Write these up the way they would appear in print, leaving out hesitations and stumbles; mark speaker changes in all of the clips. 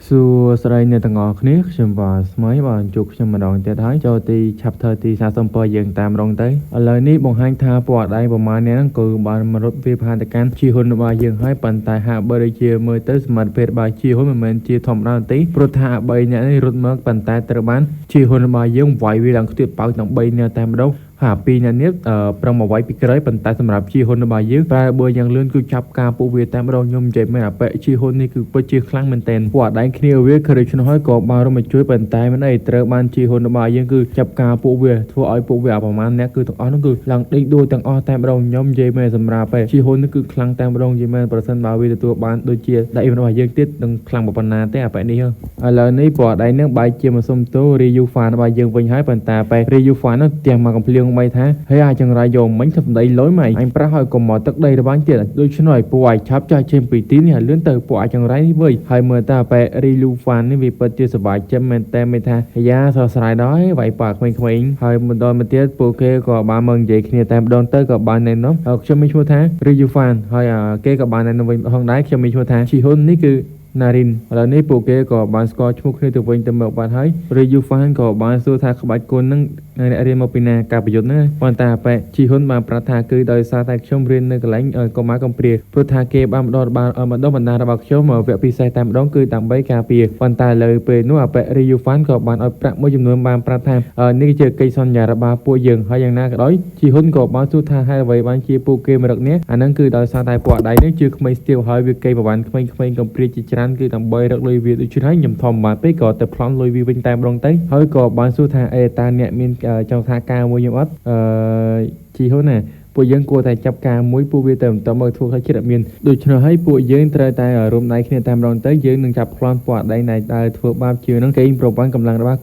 Speaker 1: សួស្តីអ្នកទាំងអស់គ្នាខ្ញុំបាទស្មៃបាទជួបខ្ញុំម្ដងទៀតហើយចូលទី chapter ទី47យើងតាមរងទៅឥឡូវនេះបង្ហាញថាពណ៌ដៃប្រមាណនេះហ្នឹងគឺបានមករត់វាផានតកម្មជាហ៊ុនរបស់យើងហើយប៉ុន្តែហាក់បីដូចជាមើលទៅសមត្ថភាពរបស់ជាហ៊ុនមិនមែនជាធម្មតាទេព្រោះថា3នាក់នេះរត់មកប៉ុន្តែត្រូវបានជាហ៊ុនរបស់យើងវាយវាឡើងខ្ទាតប៉ោចទាំង3នាក់តែម្ដងហាពីអ្នកនេះប្រឹងមកវាយពីក្រោយប៉ុន្តែសម្រាប់ជាហ៊ុនរបស់យើងតែបើយ៉ាងលឿនគឺចាប់ការពួកវាតែម្ដងខ្ញុំនិយាយមែនអាប៉ែជាហ៊ុននេះគឺពិតជាខ្លាំងមែនទែនពួកអដែងគ្នាវាឃើញដូច្នោះហើយក៏បានរំជួយប៉ុន្តែមិនអីត្រូវបានជាហ៊ុនរបស់យើងគឺចាប់ការពួកវាធ្វើឲ្យពួកវាប្រហែលអ្នកគឺទាំងអស់នោះគឺឡើងដេកដួលទាំងអស់តែម្ដងខ្ញុំនិយាយមែនសម្រាប់ជាហ៊ុននេះគឺខ្លាំងតែម្ដងនិយាយមែនប្រសិនបើវាទទួលបានដូចជាដៃរបស់យើងទៀតនឹងខ្លាំងប៉ុណ្ណាទេអាប៉ែនេះឥឡូវនេះពួកអដែងនឹងបែរជាមកសុំទោរីយូហ្វានរបស់យើងវិញហើយប៉ុន្តែប៉ែរីយូហ្វាននោះទាំងមកកំភ្លៀងបីថាហើយអាចង្រៃយកមិញសម្ដីលុយម៉េចអញប្រាស់ឲ្យកុំមកទឹកដីរបស់ទៀតដូច្នោះឲ្យពួកអាចឆាប់ចាស់ចេញពីទីនេះឲ្យលឿនទៅពួកអាចង្រៃនេះវិញហើយមើលតាប៉ែរីលូហ្វាននេះវាពិតជាសប្បាយចិត្តមែនតែមិនថាយ៉ាសោះស្រាយដល់ហើយវាយប៉ាក្មេងៗហើយបន្តមកទៀតពួកគេក៏បានមកនិយាយគ្នាតែម្ដងទៅក៏បានណែនាំខ្ញុំមានឈ្មោះថារីយូហ្វានហើយគេក៏បានណែនាំវិញផងដែរខ្ញុំមានឈ្មោះថាជីហ៊ុននេះគឺណារិនឥឡូវនេះពួកគេក៏បានស្គាល់ឈ្មោះគ្នាទៅវិញទៅមកបាត់ហើយរីយូហ្វានក៏បានសួរថាក្បាច់គុណនឹងអ្នករៀនមកពីណាការប្រយុទ្ធហ្នឹងប៉ុន្តែប៉ែជីហ៊ុនបានប្រាប់ថាគឺដោយសារតែខ្ញុំរៀននៅកន្លែងកុមារកំព្រាព្រោះថាគេបានម្ដងបណ្ដារបស់ខ្ញុំវគ្គពិសេសតែម្ដងគឺដើម្បីការពារប៉ុន្តែលើពេលនោះប៉ែរីយូហ្វានក៏បានឲ្យប្រាក់មួយចំនួនបានប្រាប់ថានេះជាកិច្ចសន្យារបស់ពួកយើងហើយយ៉ាងណាក៏ដោយជីហ៊ុនក៏បានសួរថាហេតុអ្វីបានជាពួកគេមករកនេះអាហ្នឹងគឺដោយសារតែពួកដៃនេះជាក្មេងស្ទាវហើយវាគេប្រវត្តិក្មេងៗកំព្រាជាច្រើនគឺដើម្បីរកលុយវាដូចនេះហើយខ្ញុំធំបានពេកក៏ទៅប្លន់លុយវាវិញតែម្ដងទៅហើយក៏បានសួរថាតើអ្នកមានចង់ថាការមួយខ្ញុំអត់ជីហ៊ុនណាពួកយើងគួរតែចាប់ការមួយពួកវាទៅបន្តមកធ្វើឲ្យចិត្តមានដូច្នោះហើយពួកយើងត្រូវតែរួមដៃគ្នាតែម្ដងទៅយើងនឹងចាប់ប្លន់ពួកដៃណៃដែលធ្វើបាបជាងនឹងគេប្រព័ន្ធកម្លាំងរបស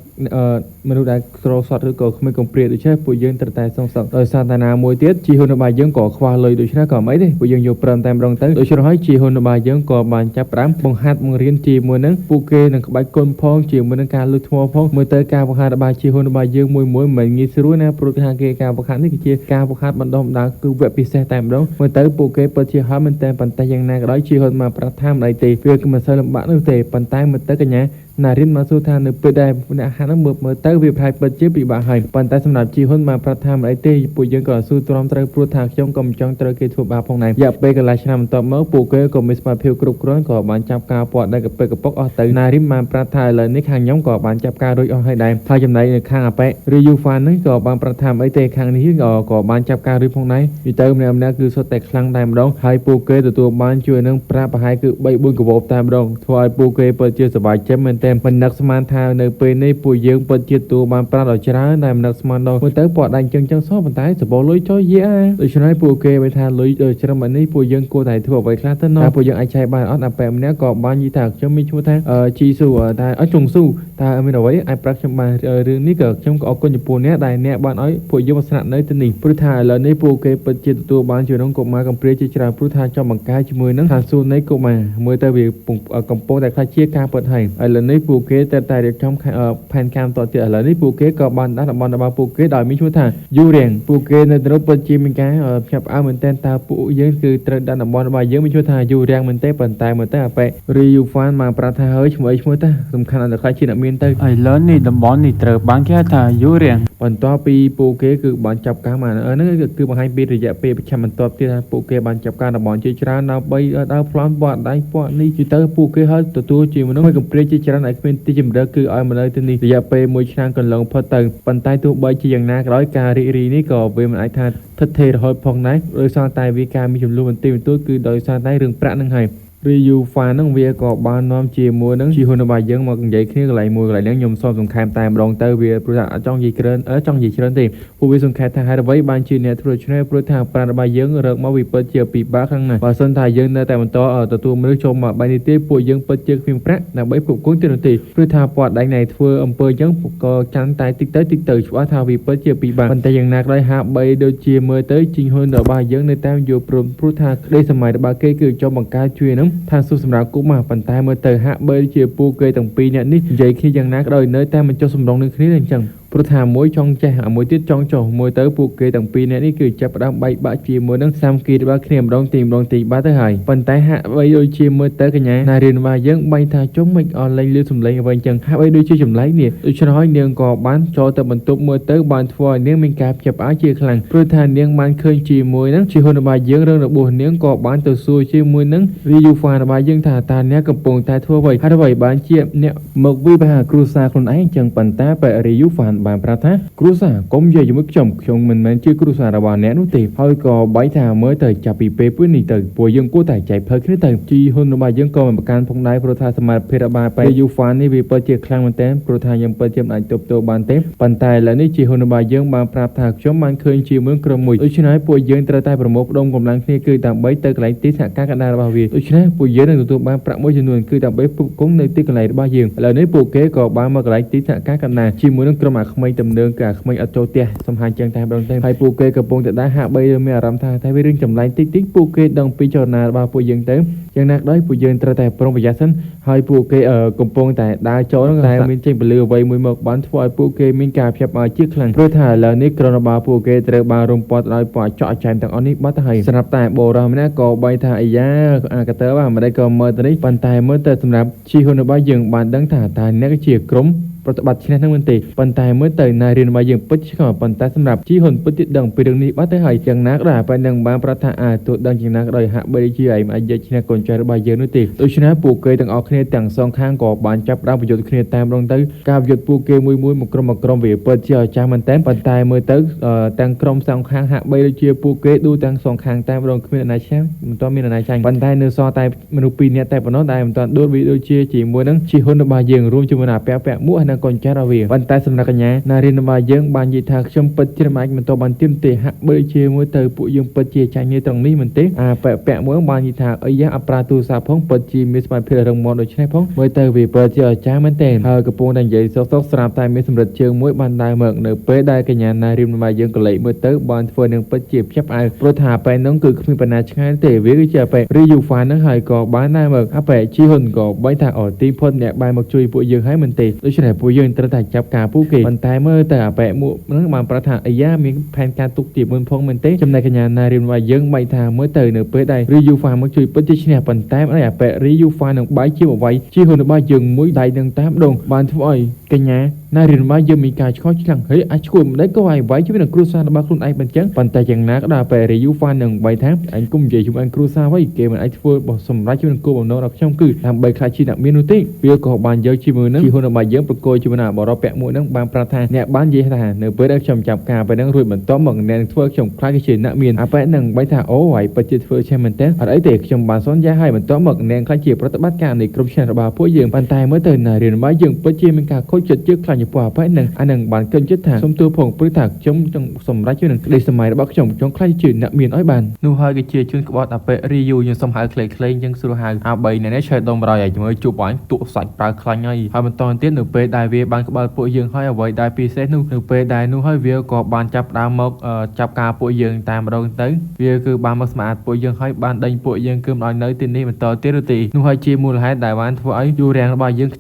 Speaker 1: ់មនុស្សដែលក្រសត់ឬក៏ក្មេងកំព្រាដូច្នេះពួកយើងត្រូវតែសងសឹកដោយសារតែណាមួយទៀតជីហ៊ុនរបស់យើងក៏ខ្វះលុយដូច្នេះក៏មិនអីទេពួកយើងយកព្រមតែម្ដងទៅដូច្នោះហើយជីហ៊ុនរបស់យើងក៏បានចាប់ផ្ដើមបង្ហាត់បង្រៀនជាមួយនឹងពួកគេនឹងក្បាច់គុណផងជាមួយនឹងការលុយថ្មផងមើលទៅការបង្ហាត់របស់ជីហ៊ុនរបស់យើងមួយមិនងាយស្រួលណាព្រោះថាគេការបង្ហាត់នេះគឺជាការបង្ហាត់បណ្ដុះបណ្ដាលគឺវគ្គពិសេសតែម្ដងមើលទៅពួកគេពិតជាហត់មែនតែប៉ុន្តែយ៉ាងណាក៏ដោយជីហ៊ុនមកប្រាថ្នាមិនអីទេវាគឺមិនសូវលំបាកនោះទេប៉ុន្តែមើលទៅកញ្ញាណារិនមកសួរថានៅពេលដែលអ្នកអាហារហ្នឹងមើលទៅវាប្រហែលពិតជាពិបាកហើយប៉ុន្តែសម្រាប់ជីហ៊ុនបានប្រាប់ថាមិនអីទេពួកយើងក៏ស៊ូទ្រាំត្រូវព្រោះថាខ្ញុំក៏មិនចង់ត្រូវគេធ្វើបាបផងដែររយៈពេលកន្លះឆ្នាំបន្ទាប់មកពួកគេក៏មានសមត្ថភាពគ្រប់គ្រាន់ក៏បានចាប់ការពាត់ដែលកពេកកពុកអស់ទៅណារិនបានប្រាប់ថាឥឡូវនេះខាងខ្ញុំក៏បានចាប់ការរួចអស់ហើយដែរហើយចំណែកនៅខាងអាប៉ែរីយូហ្វានហ្នឹងក៏បានប្រាប់ថាអីទេខាងនេះក៏បានចាប់ការរួចផងដែរនិយាយទៅម្នាក់គឺសុទ្ធតែខ្លាំងតែម្ដងហើយពួកគេទទួលបានជួយនឹងប្រាប់ប្រហែលគឺ3-4កវបតែម្ដងធ្វើឲ្យពួកគេពិតជាសប្បាយចិត្តមែនទែនមិននឹកស្មានថានៅពេលនេះពួកយើងពិតជាទទួលបានប្រាក់ដ៏ច្រើនតែមិននឹកស្មានដល់មើលទៅពួកដាច់ចឹងសោះប៉ុន្តែសបោលុយចុយយាដូច្នេះពួកគេបានថាលុយច្រើនបែបនេះពួកយើងគួរតែធ្វើអ្វីខ្លះទៅតែពួកយើងអាចចែកបានអត់អាប៉ែម្នាក់ក៏បាននិយាយថាខ្ញុំមានឈ្មោះថាជីស៊ូតែអត់ចុងស៊ូតែមានអ្វីអាចប្រាប់ខ្ញុំបានរឿងនេះក៏ខ្ញុំក៏អរគុណចំពោះអ្នកដែលអ្នកបានឲ្យពួកយើងមកស្នាក់នៅទីនេះព្រោះថាឥឡូវនេះពួកគេពិតជាទទួលបានជាក្នុងកុមារកំព្រាជាច្រើនព្រោះថាចង់បង្កើតជាមួយនឹងឋានសួគ៌នៃកុមារមើលទៅវាកំពុងតែខ្លាចជាការពិតហើយឥឡូវនេះពួកគេតែរៀបចំផែនការតទៅទៀតឥឡូវនេះពួកគេក៏បានដាក់តំបន់របស់ពួកគេដោយមានឈ្មោះថាយូរៀងពួកគេនៅទៅពិតជាមានការភ្ញាក់ផ្អើលមែនទែនតើពួកយើងគឺត្រូវដាក់តំបន់របស់យើងមានឈ្មោះថាយូរៀងមែនទេប៉ុន្តែមើលទៅអាប៉ែរីយូហ្វានបានប្រាប់ថាហើយឈ្មោះតាសំខាន់ដល់ខ្លាចជាអ្នកមានទៅឥឡូវនេះតំបន់នេះត្រូវបានគេហៅថាយូរៀងបន្ទាប់ពីពួកគេគឺបានចាប់ការមកហ្នឹងគឺបង្ហាញពីរយៈពេលប្រចាំបន្ទាប់ទៀតថាពួកគេបានចាប់ការតំបន់ជាច្រើនដើម្បីដើរប្លន់ព័ត៌ដៃព័ត៌នេះជិះទៅពួកគេហើយទទួលជាមនុស្សមួយកំព្រាជាច្រើនឲ្យគ្មានទីជម្រកគឺឲ្យមកនៅទីនេះរយៈពេល1ឆ្នាំកន្លងផុតទៅប៉ុន្តែទោះបីជាយ៉ាងណាក៏ដោយការរីករាយនេះក៏វាមិនអាចថាស្ថិតថេររហូតផងដែរដោយសារតែវាការមានចំនួនបន្តិចបន្តួចគឺដោយសារតែរឿងប្រាក់នឹងហើយរីយូហ្វានហ្នឹងវាក៏បាននាំជាមួយនឹងជីហ៊ុនរបស់យើងមកនិយាយគ្នាកន្លែងមួយកន្លែងហ្នឹងខ្ញុំសូមសង្ខេបតែម្ដងទៅវាព្រោះថាអត់ចង់និយាយច្រើនទេពួកវាសង្ខេបថាហេតុអ្វីបានជាអ្នកធ្វើដូច្នេះព្រោះថាប្រាក់របស់យើងរកមកវាពិតជាពិបាកខ្លាំងណាស់បើសិនថាយើងនៅតែបន្តទទួលមនុស្សចូលមកបាយនេះទេពួកយើងពិតជាគ្មានប្រាក់ដើម្បីផ្គត់ផ្គង់ទេនោះទេព្រោះថាព័ត៌ដៃណៃធ្វើអំពើអញ្ចឹងក៏ចាំតែតិចទៅច្បាស់ថាវាពិតជាពិបាកប៉ុន្តែយ៉ាងណាក៏ដោយហាក់បីដូចជាមើលទៅជីហ៊ុនរបស់យើងនៅតែយល់ព្រមព្រោះថាក្តីសម័យរបស់គេគឺចង់បង្កើតជួយនឹងថាសុសម្រាប់គុំប៉ុន្តែមើលទៅហាក់បីជាពួកគេទាំងពីរនាក់នេះនិយាយគ្នាយ៉ាងណាក៏ដោយនៅតែមិនចុះសម្រុងនឹងគ្នាអញ្ចឹង ព្រោះថាមួយចង់ចេះមួយទៀតចង់ចុះមួយទៅពួកគេទាំងពីរនាក់នេះគឺចាប់ផ្ដើមបែកបាក់ជាមួយនឹងសាមគ្គីរបស់គ្នាម្ដងទីបាត់ទៅហើយប៉ុន្តែហាក់បីដូចជាមើលទៅកញ្ញាណារៀនរបស់យើងបែកថាចុំមិនអត់លេងលឺសំឡេងអ្វីចឹងហាក់បីដូចជាចម្លែកនេះដូច្នេះហើយនាងក៏បានចូលទៅបន្ទប់មើលទៅបានធ្វើឲ្យនាងមានការចាប់អារជាខ្លាំងព្រោះថានាងបានឃើញជាមួយនឹងជីហ៊ុនរបស់យើងរឿងរបស់នាងក៏បានទៅសួរជាមួយនឹងរីយូហ្វារបស់យើងថាតើអ្នកកំពុងតែធ្វើអ្វីហើយអ្វីបានជាអ្នកមកវិបហាគ្រូសាខ្លួនឯងចឹងប៉ុន្តែបែរីយូហ្វានបានប្រាប់ថាគ្រូសាកុំនិយាយជាមួយខ្ញុំមិនមែនជាគ្រូសារបស់អ្នកនោះទេហើយក៏បែកថាមើលទៅចាប់ពីពេលពេលនេះទៅពួកយើងគួរតែចែកផ្លូវគ្នាទៅជីហ៊ុនរបស់យើងក៏មិនប្រកាន់ផងដែរព្រោះថាសមត្ថភាពរបស់បែរីយូហ្វាននេះវាពិតជាខ្លាំងមែនទែនព្រោះថាយើងពិតជាមិនអាចទប់ទល់បានទេប៉ុន្តែឥឡូវនេះជីហ៊ុនរបស់យើងបានប្រាប់ថាខ្ញុំបានឃើញជាមួយក្រុមមួយដូច្នេះពួកយើងត្រូវតែប្រមូលផ្ដុំកម្លាំងគ្នាគឺដើម្បីទៅកន្លែងទីសហការកណ្ដាលរបស់វាដូច្នេះពួកយើងនឹងទទួលបានប្រាក់មួយចំនួនគឺដើម្បីផ្គត់ផ្គង់នៅទីកន្លែងរបស់យើងឥឡូវនេះពួកគេក៏បានមកកន្លែងទីសហការកណ្ដាលជាមួយនឹងក្រុមអាក្មេងតំណើងគឺអាក្មេងអត់ចូលផ្ទះសំហាញចឹងតែម្ដងទេហើយពួកគេកំពុងតែដែរហាក់បីមានអារម្មណ៍ថាតែវារឿងចម្លែកតិចពួកគេដឹងពីចលនារបស់ពួកយើងទៅយ៉ាងណាក៏ដោយពួកយើងត្រូវតែប្រុងប្រយ័ត្នសិនហើយពួកគេកំពុងតែដើរចូលតែមានចេញពលឺអ្វីមួយមកបានធ្វើឲ្យពួកគេមានការភ្ញាក់ផ្អើលជាខ្លាំងព្រោះថាឥឡូវនេះក្រុមរបស់ពួកគេត្រូវបានរំពាត់ដោយពណ៌ចកចែមទាំងអស់នេះបាត់ទៅហើយសម្រាប់តែបូរ៉ាម្នាក់ក៏បីថាអាយ៉ាអាកតើបាទមិនได้ក៏មើលទៅនេះប៉ុន្តែមើលទៅសម្រាប់ជីហ៊ុនរបស់យើងបានដឹងថាតើអ្នកជាក្រុមប្រតិបត្តិឈ្នះនឹងមែនទេប៉ុន្តែមើលទៅណារៀនរបស់យើងពិតឆ្ងល់ប៉ុន្តែសម្រាប់ជីហ៊ុនពិតទៀតដឹងពីរឿងនេះបាត់ទៅហើយយ៉ាងណាក៏ដោយបែរនឹងបានប្រកាសថាទោះដឹងយ៉ាងណាក៏ដោយហាក់បីជាឯងអាចយកឈ្នះកូនចៅរបស់យើងនោះទេដូច្នេះពួកគេទាំងអស់គ្នាទាំងសងខាងក៏បានចាប់ផ្ដើមប្រយុទ្ធគ្នាតាមដងទៅការប្រយុទ្ធពួកគេមួយមកក្រុមវាពិតជាអស្ចារ្យមែនទែនប៉ុន្តែមើលទៅទាំងក្រុមសងខាងហាក់បីដូចជាពួកគេឌូទាំងសងខាងតាមដងគ្មានអ្នកណាឆ្នះមិនទាន់មានអ្នកណាចាញ់ប៉ុន្តែនៅសល់តែមនុស្សពីរនាក់តែប៉ុណ្ណោះដែលមិនទាន់ដួលវាដូចជាជាមួយនឹងជីហ៊ុនរបស់យើងរួមជាមួយនឹងពាក់មួកនិងកូនចៅរបស់វាប៉ុន្តែសម្រាប់កញ្ញាណារៀនរបស់យើងបាននិយាយថាខ្ញុំពិតជាមិនអាចមិនតបបានទៀមទេហាក់បីជាមួយទៅពួកយើងពិតជាចាញ់នេះត្រង់នេះមែនទេពាក់មួយបាននិយាយថាអីយ៉ាអប្រាទូរស័ព្ទផងពិតជាមានសមត្ថភាពរឹងមាំដូចនេះផងមើលទៅវាពិតជាអស្ចារ្យមែនទេហើយកំពុងតែនិយាយសុកស្រាប់តែមានសម្រិតជើងមួយបានដើរមកនៅពេលដែលកញ្ញាណារៀនរបស់យើងក៏លេចមើលទៅបានធ្វើនឹងពិតជាភ្ញាក់ផ្អើលព្រោះថាពេលនោះគឺគ្មានបណ្ណាឆ្ងាយទេវាគឺជាពេលរីយូហ្វាននឹងហើយក៏បានដើរមកពេលជីហ៊ុនក៏បីថាទីផុតអ្នកបានមកជួយពួកយើងហើយមែនទេដូច្នេះពួកយើងត្រូវតែចាប់ការពួកគេប៉ុន្តែមើលទៅអាប៉ែមួកនឹងបានប្រាប់ថាអាយ៉ាមានផែនការទុកទៀតមួយផងមែនទេចំណែកកញ្ញាណារៀនរបស់យើងបែកថាមើលទៅនៅពេលដែលរីយូហ្វាមកជួយពិតជាឈ្នះប៉ុន្តែអាប៉ែរីយូហ្វានឹងបែកជាអ្វីជីហ៊ុនរបស់យើងមួយដៃនឹងតាមដងបានធ្វើឲ្យកញ្ញាណារៀនរបស់យើងមានការឆ្កល់ខ្លាំងហើយអាចឈួរមិនដេចក៏ឲ្យវាយជាមួយនឹងគ្រូសារបស់ខ្លួនឯងមិនចឹងប៉ុន្តែយ៉ាងណាក៏ដោយប៉ែរីយូហ្វានឹងបែកថាអញគុំនិយាយជាមួយគ្រូសាវិញគេមិនអាចធ្វើបោះសម្រាប់ជាមួយនឹងគោលបំណងរបស់ខ្ញុំគឺដើម្បីខ្លាចជាអ្នកមាននោះទេវាក៏បានយកជាមួយនឹងជីហ៊ុនរបស់យើងប្រកួតជាមួយនឹងបរិបពាក់មួយនឹងបានប្រាប់ថាអ្នកបាននិយាយថានៅពេលដែលខ្ញុំចាប់ការពេលហ្នឹងរួចបន្ទាប់មកអ្នកនឹងធ្វើខ្ញុំខ្លាចជាអ្នកមានប៉ែនឹងបែកថាអូហើយពិតជាធ្វើឆេះមែនទេអត់អីទេខ្ញុំបានសន្យាឲ្យបន្ទាប់មកអ្នកខ្លាចជាប្រតិបត្តិការនៃក្រុមឈ្នះរបស់ពួកយើងប៉ុន្តែមើលទៅណារៀនរបស់យើងពិតជាមានការខូចចិត្តជាខ្លាំងចំពោះប៉ែនឹងអានឹងបានគិតចិត្តថាខ្ញុំទូផងព្រោះថាខ្ញុំចង់សម្រេចជាមួយនឹងក្តីសម័យរបស់ខ្ញុំចង់ខ្លាចជាអ្នកមានឲ្យបាននោះហើយក៏ជាជួនក្បត់អាប៉ែរីយូខ្ញុំសុំហៅខ្លីៗចឹងស្រួលហៅអា3នេះឆ្លើយដុំរយឲ្យជាមួយជួបបាញ់ទូសាច់ប្រើខ្លាញ់ហើយបន្តទៀតនៅពេលដែលវាបានក្បត់ពួកយើងហើយអ្វីដែលពិសេសនោះនៅពេលដែលនោះហើយវាក៏បានចាប់ដើមមកចាប់ការពួកយើងតាមម្ដងទៅវាគឺបានមកស្មាតពួកយើងហើយបានដេញពួកយើងគឺមិនឲ្យនៅទីនេះបន្តទៀតទេនោះហើយជាមូលហេតុដែលបានធ្វើឲ្យយូរាំងរបស់យើងខ្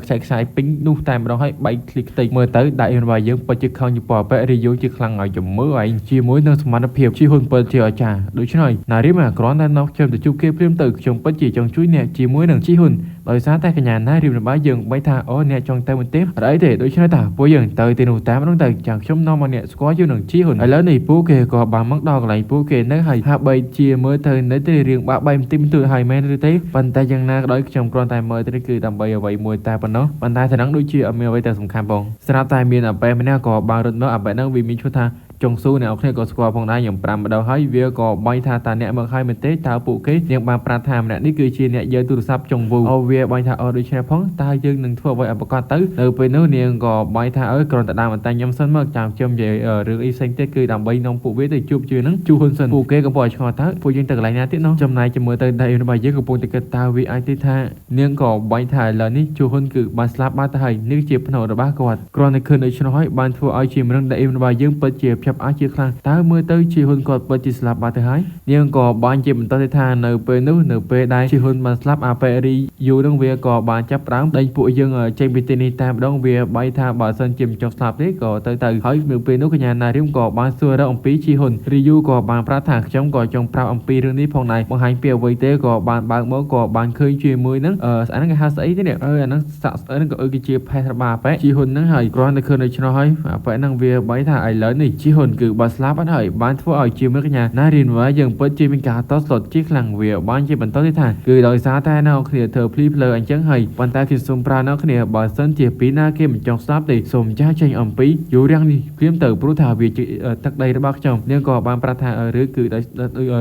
Speaker 1: ចែកខ្សែពេញនោះតែម្ដងហើយបែកคลิกតិចមើលទៅដៃរបស់យើងពិតជាខំចំពោះប៉ែរីយូជាខ្លាំងឲ្យជំមើឯងជាមួយនឹងសមត្ថភាពជីហ៊ុនពិតជាអាចារ្យដូច្នេះណារីមគ្រាន់តែនៅខ្ញុំទៅជួបគេព្រាមទៅខ្ញុំពិតជាចង់ជួយអ្នកជាមួយនឹងជីហ៊ុនដោយសារតែកញ្ញាណារៀបរបស់យើងបីថាអូអ្នកចង់ទៅបន្ទាបអត់អីទេដូច្នេះតាពួកយើងទៅទីនោះតាមនោះទៅចាំខ្ញុំនាំមកអ្នកស្គាល់យូរនឹងជីហ៊ុនឥឡូវនេះពួកគេក៏បានមកដល់កន្លែងពួកគេនៅហើយហាក់បីជាមើលទៅនៅទីរៀងបាក់បែកបន្តិចបន្តួចហើយមែនឬទេប៉ុន្តែយ៉ាងណាក៏ដោយខ្ញុំគ្រាន់តែមើលទៅគឺដើម្បីអ្វីមួយតែប៉ុណ្ណោះប៉ុន្តែថ្នាក់ដូចជាអត់មានអ្វីតែសំខាន់ផងស្រាប់តែមានអាប៉ែម្នាក់ក៏បានរត់មកអាប៉ែហ្នឹងវាមានឈ្មោះថាចុងស៊ូអ្នកគ្នាក៏ស្គាល់ផងដែរខ្ញុំ5ម្ដងហើយវាក៏បាញ់ថាតើអ្នកមកហើយមែនទេតើពួកគេនាងបានប្រាប់ថាម្នាក់នេះគឺជាអ្នកយកទូរស័ព្ទចុងវូវាបាញ់ថាដូច្នេះផងតើយើងនឹងធ្វើអ្វីឲ្យប្រកាសទៅនៅពេលនោះនាងក៏បាញ់ថាគ្រាន់តែដើរបន្តែខ្ញុំសិនមកចាំខ្ញុំនិយាយរឿងអីផ្សេងទៀតគឺដើម្បីនាំពួកវាទៅជួបជឿនឹងជួហ៊ុនសិនពួកគេក៏ពោលឆ្ងល់តើពួកយើងទៅកន្លែងណាទៀតនោះចំណែកជាមួយទៅដៃរបស់យើងកំពុងតែគិតតើវាអាចទេថានាងក៏បាញ់ថាឥឡូវនេះជួហ៊ុនគឺបានស្លាប់បាត់ទៅហើយនេះជាភ្នូររបស់គាត់គ្រាន់តែឃើញដូច្នោះហើយបានធ្វើឲ្យជាមនុស្សដៃរបស់យើងពិតជា บอาชีพครั้งตาเมื่อเตยชีฮุนกอดเปิดจิสลับบาเตหายยังก่อบานเจ็บตอนที่ทานเนเปนู้เนเปได้ชีฮุนมาสลับอาเปรีอยู่ดังเวียก่อบานจับร้างได้ปุยยังเจมิตินีตามดังเวียใบทาบาสันจิมจอกสลับนี้ก่อเตยหายเนเปนู้ขยันนาริมก่อบานซัวระอมปีชีฮุนรียูก่อบานพระถางจำก่อจงพระอมปีเรื่องนี้พองในบางหายเปียวไวเตก่อบานบางเมื่อก่อบานเคยชีมือนั้นอันนั้นก็ฮาสไอที่เนี่ยอันนั้นสักอันนั้นก็กิจแพทย์บาเปชีฮุนนั้นหายกรอนในคืนในชนอยเปนั่งเวียใบทาไอเลินนี่ชีฮุนคือบาสลับอันหายบานทั่วไอชีมือขยันนารินว่ายังเปิดจีเป็นการต้อนสดจีหลังเวียบ้านจีเป็นต้นที่ทานคือโดยสาแต่นอกเนี่ยเธอพลีเพลอันจังให้ปันตาคิดสมปรานอกเนี่ยบาสันเจียปีหน้าเข้มจงซับติสมจ้าใจอมปีอยู่เรื่องนี้เพียงเติบรู้ทาวีจีตักใดระบักจงเนี่ยก่อบานประธานหรือคือ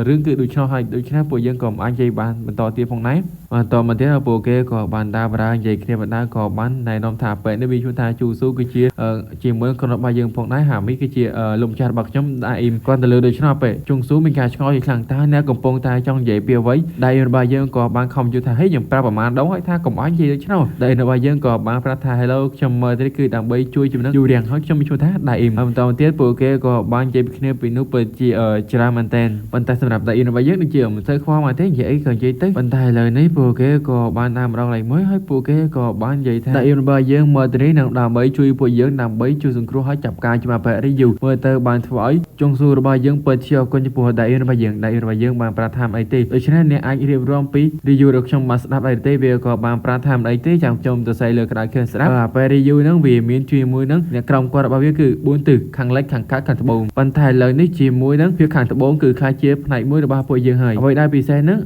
Speaker 1: เรื่องคือดูชอบให้ดูชนะปุยยังก่ออันใจบานเป็นต่อเตียพงไหนต่อมาเที่ยวโปเกก่อบานดาบราใหญ่เคลียร์บานดาก่อบานในน้อมถาเปิดในวิชุนทาจูสู้กิจีจีเหมือนคนบายังพงไหนหาไม่กิจีลมชาบักจำได้อิมก่อนแต่เลยโดยชนะเปิดจงสู้เป็นการชงอีกครั้งตาเนี่ยกบปงตาจ้องใหญ่เปียวไว้ได้ในบายังก่อบานคอมจูทาให้ยังประมาณดองให้ท่ากบอันใหญ่ชนะได้ในบายังก่อบานประธานให้เราชมมาที่คือดังใบช่วยจุดนั้นอยู่เรียงเขาชมชุนทาได้อิมต่อมาเที่ยวโปเกก่อบานใหญ่เคลียร์ปีนุเปิดจีจรามันเตนปันตาสำหรับได้อินบายังนึกเจียวมันเธอความมาเที่ยใหญ่เกินใจเต้ปันตาเลยในโปเกก่อบานทำเราอะไรmớiให้โปเกก่อบานใหญ่แท้ได้อินบายังมาที่นี้นำดำใบช่วยปุยยังนำใบช่วยสังครูให้จับการจะมาเปิดได้อยู่เมื่อเตอบานถวายจงสู้บายังเปิดเชี่ยวคนจะปวดได้อินบายังบานประธานไอตีโดยเฉพาะเนี่ยไอเรียบร้อยปีรีวิวรักชมมาสนับไอตีเบียก่อบานประธานไอตีจังจมตัวใส่เลือกระดาษเครื่องสนับไปรีวิวนั่งวีมีนชีมือนั่งเนี่ยกรมกวาดบาวิคือบุญตึกขังเล็กขังคัดขังตะบงปันไทยเลยนี่ชีมือนั่งเพียงขังตะบงคือคาเจี๊ยบในมือบาปุยยังหายเอาไว้ได้ปีเซนนั่ง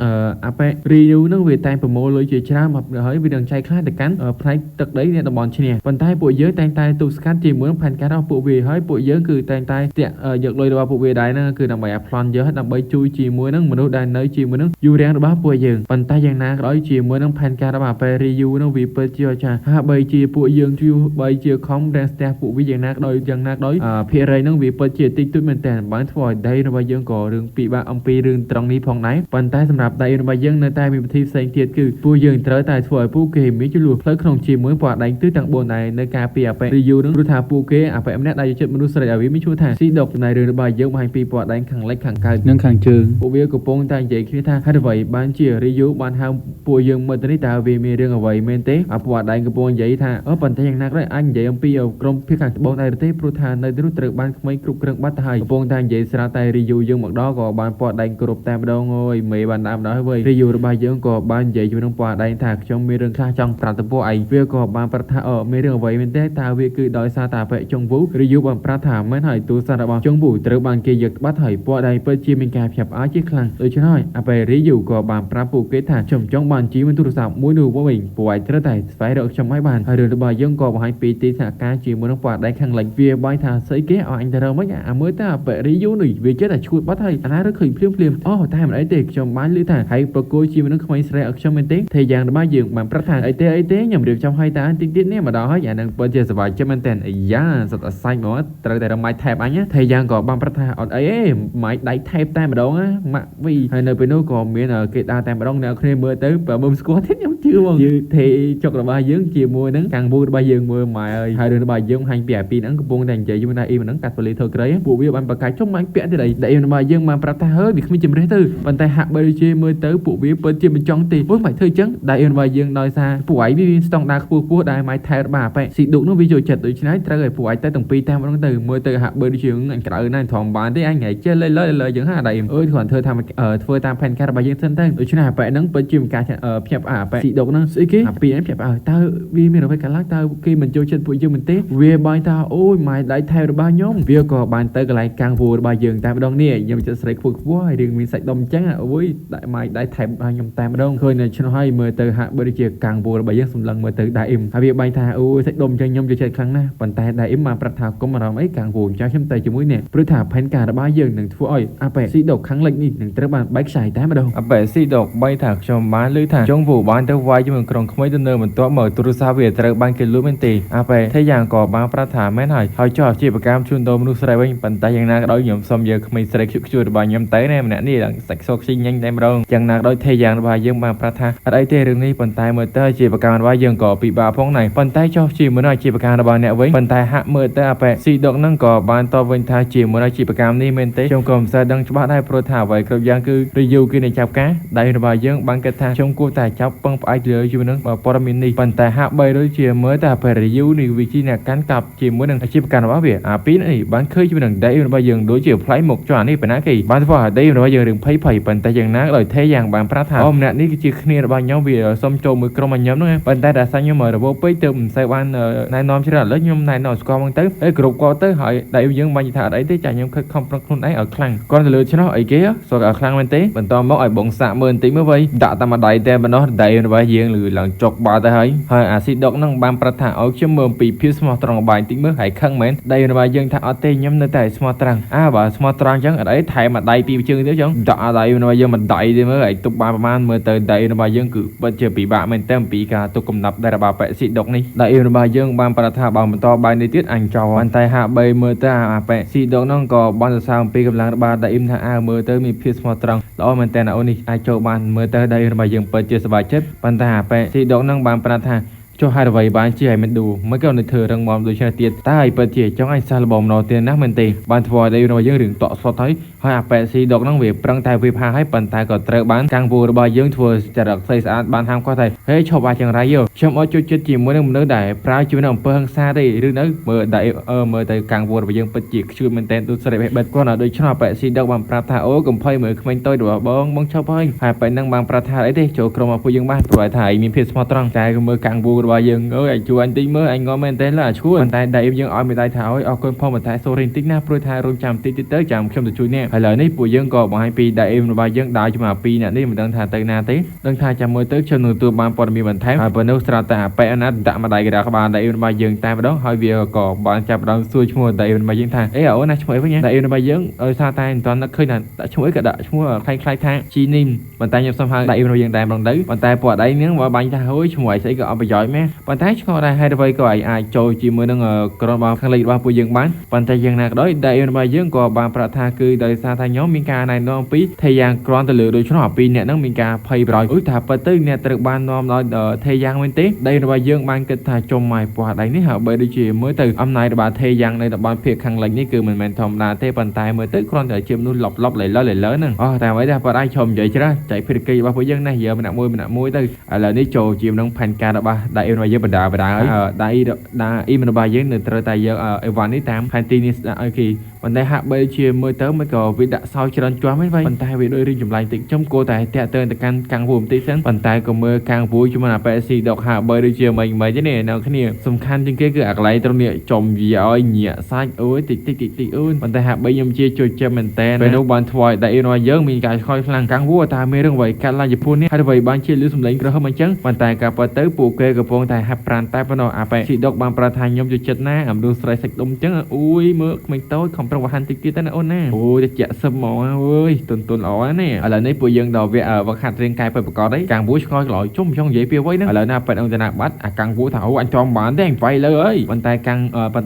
Speaker 1: ไปรีวิวนั่งวีแตงประโมเลยจีชนะมาเฮ้ยวีดังใจคล้ายแต่กันไพตึกđấyเนี่ยตะบอลเชียปันไทยปุยเยอะแตงไทยตุสกัดจีมือพันการเอาปุยวีเฮ้ยปุยเยอะคือแตงไทยเตะหยดเลยบาปุยวีได้นั่นคือดังใบพลอนเยอะดังใบจุยจีมือนั่งมนุษย์ได้เนยจีมือนั่งอยู่แรงบาปุยยังปันไทยยังนาร้อยจีมือนั่งพันการบาไปรีวิวนั่งวีเปิดเจียวชาฮะใบจีปุยยังจิวใบเจียวคอมแดงสเตปปุยวียังนาโดยยังนาโดยเพียไรนั่งวีเปิดเจียวติ๊กตุ้ยเหมือนแต่บ้านถอยได้ใบยังก่อเรื่องปีบาอมปีเรื่องตรงนี้พองไหนปันไทยสำหรับได้ใบยังในใต้มีปฏิเสธเทียดคือปุยยังเต๋อแต่ถอยผู้เกมมิจุลูเพลิดขนมจีมือปอดได้ตื้อต่างบนในการเปียไปรีวิวนั่งรู้ทาปูเกะไปอเมริกาได้จุดมนุษย์สระวิมิชูทาซีดอกในเรื่องใบยังมาให้ปีปอดได้ขังเล็กขังไกลนั่งขังเชิงปุยกับปงตาใหญ่คิดท่าให้ใบบ้านเจียรีวิวบ้านห้ามปุยยังเมื่อตอนนี้ตาวีมีเรื่องเอาไว้เมนเต้ปอดได้กับปงใหญ่ท่าปันไทยยังนักได้อันใหญ่อมปีเอากรมเพียงขังบงในประเทศปรุธานในรุ่นตรึกบ้านไม่กรุบกรึงบ้านไทยปงตาใหญ่สระไตรีวิวยังหมดดอกก็บ้านปอดได้กรุบแต่ไม่ดองโอยไม่บ้านน้ำน้อยเว้ยรีวิวใบยังก็บ้านใหญ่อยู่ตรงปอดได้ถากจงมีเรื่องข้าจังปราตะโปไอเวียก็บ้านประธานมีเรื่องไว้เมนเต้ตาเวียคือดอยซาตาไปจงวุรีวิวบ้านประธานไม่หายตัวสารบังจงบุตรึกบ้านเกียร์บ้านไทยปอดได้เปิดจีมิงกาเพียบอาชีพคลังโดยเฉพาะไปรีวิวก็บ้านประปูเกตถาชมจงบ้านจีมันตุรศัพท์มวยดูว่าวิ่งป่วยเท่าไหร่ไฟเดือดชมให้บ้านให้เรื่องใบยังก็บ้านปีตีสการจีมันต้องปอดได้ขังหลังเวียใบถาใส่เกะเอาอันเดิมไม่เมื่อตาไปรีวิวหนึ่งเวียเจ้าแต่ชุดบ้านไทยอันนั้นเราเคยเพลียมอ๋อแต่มันไอเด็กชมบ้านหรือถาให้ประกูจีมันต้องขโมยเสร็จชมเป็นเต็กเทียงบ้านยังบ้านประธานไอเต้ยำเรียบชมให้ตาติ๊กเนี่ยมาดอให้อย่างนั้นเปิดเจสบายจะมันแต่ไอ้ยาสัตว์ไซม์ว่าแต่เราไม่แทบอันเนี้ยเทียงก็บ้านประธานอดไอ้ไม่ได้แทบแต่มาดองอ่ะมาวีให้เนยไปโน่ก็มีเนยเกตาแต่มาดองเนยเคยเมื่อเติมแบบมุมสควอตยังchưaมองnhư thì chọc là bài dưỡng chiều mùa nắng càng vui bài dưỡng mùa mà ơi hai đứa bài dưỡng hành bẻ pi nắng buông thành chạy nhưng mà im nắng cắt vào lý thôi cái bộ việc bạn bạc cái trong máy bẻ thì đấy bài dưỡng mà prata hơi việc mình chìm đấy thôi bàn tay hạ bài chơi mưa tới bộ việc bên chìm bên trong thì với phải thôi chấn đại bài dưỡng nói xa phụ ấy vi song đa phụ đại máy thay bà phải xịt đụng nó video chật tới trái ra rồi phụ ấy tới tổng pi tam nó từ mưa từ hạ bài dưỡng anh cả này thòng bán đấy anh nhảy chơi lời dưỡng hạ đại ơi còn thưa tham phơi tam fan cả bài dưỡng thân thân ở chỗ này phải nắng bên chìm cả phèp phải xịt đụng nó sĩ kếปีนั้นแบบตาวีมีเราไปกันลักตาkhi mình chơi chân phụ dương mình tết về bài ta ôi mày lại theo được bao nhóm về có bàn tới cái lại càng vui bài dương tam đông nè nhưng mìnhจะใส่phục quá đừng mình sạch đông trắng à ôi đại mày lại theo bao nhóm tam đông khơi này cho nó hay mời từ hạ bơi đi càng vui bài dương sùng lần mời từ đại im hay việc bài ta ôi sạch đông chân nhóm chơi khăn na bàn tay đại im màประทาก็มาเราไม่càng vui cho chấm tay cho mũi nèประทาพันการbài dươngหนึ่งทั่วอ้อยอาเปะสีดอกครั้งเล็กนี่หนึ่งตระบานใบใส่tam đôngอาเปะสีดอกใบถักชมบ้านลื่นถักจงผู้บ้านเต้าไว้จะมันกรองไม่ดำเนินมันตัวเหมือนตุรุษาเวียตระบานเกลือเป็นตีอาไปถ้าอย่างก่อบางประธานแม่หน่อยเขาชอบจีบกรรมชุนโดมนุษย์ไรบ้างปันตาอย่างนักโดยหย่อมสมเยอะไม่เสร็จชุกชุดบางยำเต้เนี่ยมันนี่หลังสักโซกชิงยังเต็มรงอย่างนักโดยถ้าอย่างบางยังบางประธานอะไรเตเรื่องนี้ปันตาเมื่อเตอจีบกรรมว่ายังก่อปีบาพ้องไหนปันตาชอบจีบเมื่อหน่อยจีบกรรมบางเนี่ยไว้ปันตาหักเมื่อเตออาไปสีดอกนั่งก่อบาง តបវិញថាជាមួយអាជីវកម្មនេះមែនទេខ្ញុំក៏មិនសូវដឹងច្បាស់ដែរព្រោះថាអ្វីគ្រប់យ៉ាងគឺ review គឺអ្នកចាប់ការដៃរបស់យើងបានគិតថាខ្ញុំគួរតែចាប់ពឹងផ្អែកលើជាមួយនឹងព័ត៌មាននេះប៉ុន្តែហាក់បីដូចជាមើលតែពេល review នេះវិធីអ្នកកាន់កាប់ជាមួយនឹងអាជីវកម្មរបស់វាអាពីនេះបានឃើញជាមួយនឹងដៃរបស់យើងដូចជាផ្លៃមុខចុះអានេះប៉ុណ្ណាគេបានធ្វើឲ្យដៃរបស់យើងរឿងភ័យប៉ុន្តែយ៉ាងណាដោយទេយ៉ាងបានប្រាប់ថាអូម្នាក់នេះគឺជាគ្នារបស់ខ្ញុំវាសុំចូលមួយក្រុមរបស់ខ្ញុំហ្នឹងប៉ុន្តែតែខ្ញុំរវល់ពេកទៅមិនសូវបានណែនាំច្រើនឥឡូវខ្ញុំណែនាំស្គាល់មកទៅគ្រប់គាត់ទៅហើយដៃយើងបានថាអត់អីទេចាខ្ញុំខិតខំប្រឹងខ្លួនឯងឲ្យខ្លាំងគាត់ទៅលើឆ្នោះអីគេសួរឲ្យខ្លាំងមែនទេបន្តមកឲ្យបងសាក់មើលបន្តិចមើលវិញដាក់តែមួយដៃតែប៉ុណ្ណោះដៃរបស់យើងលឺឡើងចុកបាត់ទៅហើយអាស៊ីដុកហ្នឹងបានប្រាប់ថាឲ្យខ្ញុំមើលពីភាពស្មោះត្រង់បាយបន្តិចមើលហើយខឹងមែនដៃរបស់យើងថាអត់ទេខ្ញុំនៅតែស្មោះត្រង់បើស្មោះត្រង់អញ្ចឹងអត់អីថែមមួយដៃពីរជើងទៀតអញ្ចឹងដាក់ដៃរបស់យើងមួយដៃទេមើលឲ្យទុកបានប្រហែលមើលទៅដៃរបស់យើងគឺពិតជាពិបាកមែនតើពីការទុកកំណាប់ដែលរបស់ប៉ែស៊ីដុកនេះដៃរបស់យើងបានប្រាប់ថាបើបន្តបាយនេះទៀតអញចោលប៉ុន្តែហាក់បីមើលទៅអាប៉ែស៊ីដុកហ្នឹងក៏បានសរសើរអំពីកម្លាំងរបស់ដៃថាមើលទៅមានភាពស្មោះត្រង់ល្អមែនតើអូននេះអាចចូលបានមើលទៅដៃរបស់យើងពិតជាសប្បាយចិត្តប៉ុន្តែអាប៉ែស៊ីដុកហ្នឹងបានប្រាប់ថាចុះហេតុអ្វីបានជាឲ្យមិនឌូមិនក៏នៅធ្វើរឹងមាំដូចនេះទៀតតែឲ្យពិតជាចង់ឲ្យសាឡបងណោទៀតណាមែនទេបានធ្វើឲ្យដៃរបស់យើងរឿងតក់ស្លុតហើយអាប៉ែស៊ីដុកហ្នឹងវាប្រឹងតែវាផាឲ្យប៉ុន្តែក៏ត្រូវបានកាំងវូរបស់យើងធ្វើចរិតស្អីស្អាតបានហាមគាត់ថាហេឈប់អាចយ៉ាងไรយកខ្ញុំអត់ជួយចិត្តជាមួយនឹងមនុស្សដែលប្រើជីវិតនៅអំពើហិង្សាទេឬនៅមើលដៃមើលទៅកាំងវូរបស់យើងពិតជាខ្ជូតមែនតើទូស្រែបេះបិទគាត់ដូចឆ្នោតប៉ែស៊ីដុកបានប្រាប់ថាអូកំភៃមើលក្មេងតូចរបស់បងឈប់ហើយហើយប៉ែហ្នឹងបានប្រាប់ថាអីទេចូលក្រុមរបស់ពួកយើងបានព្រោះថាឯងមានភាពស្មោះត្រង់តែមើលកាំងវូរបស់យើងអើយជួយអញតិចមើលអញងមែនតើឡាឈួរប៉ុន្តែដៃយើងឲ្យមិនដៃថាអើយអរគុណផងប៉ុន្តែសូរីបន្តិចណាព្រោះថារងចាំបន្តិចទៀតទៅចាំខ្ញុំទៅជួយអ្នកហើយឥឡូវនេះពួកយើងក៏បង្ហាញពីដៃរបស់យើងដើរជាមួយពីរអ្នកនេះមិនដឹងថាទៅណាទេដឹងថាចាំមើលទៅខ្ញុំនឹងទទួលបានព័ត៌មានបន្ថែមហើយបើនៅស្រាប់តែប៉ែណាដាក់មកដៃកណ្ដាលក្បាលដៃរបស់យើងតែម្ដងហើយវាក៏បានចាប់ផ្ដើមសួរឈ្មោះដៃរបស់យើងថាអេអូនណាឈ្មោះអីវិញដៃរបស់យើងឲ្យសារតែមិនទាន់នឹកឃើញថាដាក់ឈ្មោះអីក៏ដាក់ឈ្មោះខ្លាយៗថាជីនីមប៉ុន្តែខ្ញុំសុំហៅដៃរបស់យើងតែម្ដងទៅប៉ុន្តែពួកដៃនេះមកបាញ់ថាហូយឈ្មោះអីស្អីក៏អត់ប្រយោជន៍មែនប៉ុន្តែឆ្ងល់ដែរហេតុអ្វីក៏អាចចូលជាមួយនឹងក្រុមរបស់ខាងលិចរបស់ពួកយើងបានប៉ុន្តែយ៉ាងណាក៏ដោយដៃរបស់យើងក៏បានប្រាប់ថាគឺដោយសារថាខ្ញុំមានការណែនាំពីថេយ៉ាងគ្រាន់ទៅលើដូច្នោះពីអ្នកហ្នឹងមានការភ័យប្រយអូយថាពិតទៅអ្នកត្រូវបាននាំដោយថេយ៉ាងមែនទេដៃរបស់យើងបានគិតថាចុំម៉ៃពោះដៃនេះហើយបើដូចជាមើលទៅអំណាចរបស់ថេយ៉ាងនៅតំបន់ភៀកខាងលិចនេះគឺមិនមែនធម្មតាទេប៉ុន្តែមើលទៅគ្រាន់តែជាមនុស្សលប់លេលើហ្នឹងតែអ្វីដែរបើដៃឈុំនិយាយច្រើនចែកភារកិច្ចរបស់ពួកយើងណាយើម្នាក់មួយទៅឥឡូវនេះចូលជាមួយនឹងផែនការរបស់ដៃរបស់យើងបណ្ដាហើយដៃអ៊ីមរបស់យើងនៅត្រូវតែយកអីវ៉ាន់នេះតាមផែនទីនេះឲ្យគេប៉ុន្តែហាក់បីជាមើលទៅមិនក៏វាដាក់សោច្រើនជាប់ហ្នឹងប៉ុន្តែវាដូចរឿងចម្លែកតិចខ្ញុំគួរតែតាក់ទងទៅកាន់កាំងវូបន្តិចសិនប៉ុន្តែក៏មើលកាំងវូជាមួយអាប៉ែស៊ីដុកហាក់បីដូចជាមិនទេនេះនៅគ្នាសំខាន់ជាងគេគឺអាកន្លែងត្រង់នេះចំវាឲ្យញាក់សាច់អូយតិចអូនប៉ុន្តែហាក់បីខ្ញុំជាជួយចិត្តមែនតើពេលនោះបានធ្វើឲ្យដៃរបស់យើងមានការឆ្កយខ្លាំងកាំងវូតែមានរឿងអ្វីកាត់ឡើងជប៉ុននេះហើយអ្វីបានជាលឺសំឡេងក្រហមអញ្ចឹងប៉ុន្តែការពិតទៅពួកគេកំពុងតែហាត់ប្រាណតែប៉ុណ្ណោះអាប៉ែស៊ីដុកបានប្រាប់ថាខ្ញុំជួយចិត្តណាអាមនុស្សស្រីសាច់ដុំអញ្ចឹងអូយមើលក្មេងតូចខំប្រឹងវ៉ាហាន់តិចទៀតណាអូនណាអូយតែជាក់សឹមហ្មងអើយទុនល្អណាឥឡូវនេះពួកយើងដល់វឹកហាត់រៀងកាយពិតប្រកបđấyកាំងវូឆ្កយក្លោយជុំចង់និយាយពីអ្វីហ្នឹងឥឡូវណាប៉ែអង្គចនាបាត់អាកាំងវូថាអូអញចំបានទេអញវាយលើអើយប៉ុន្ត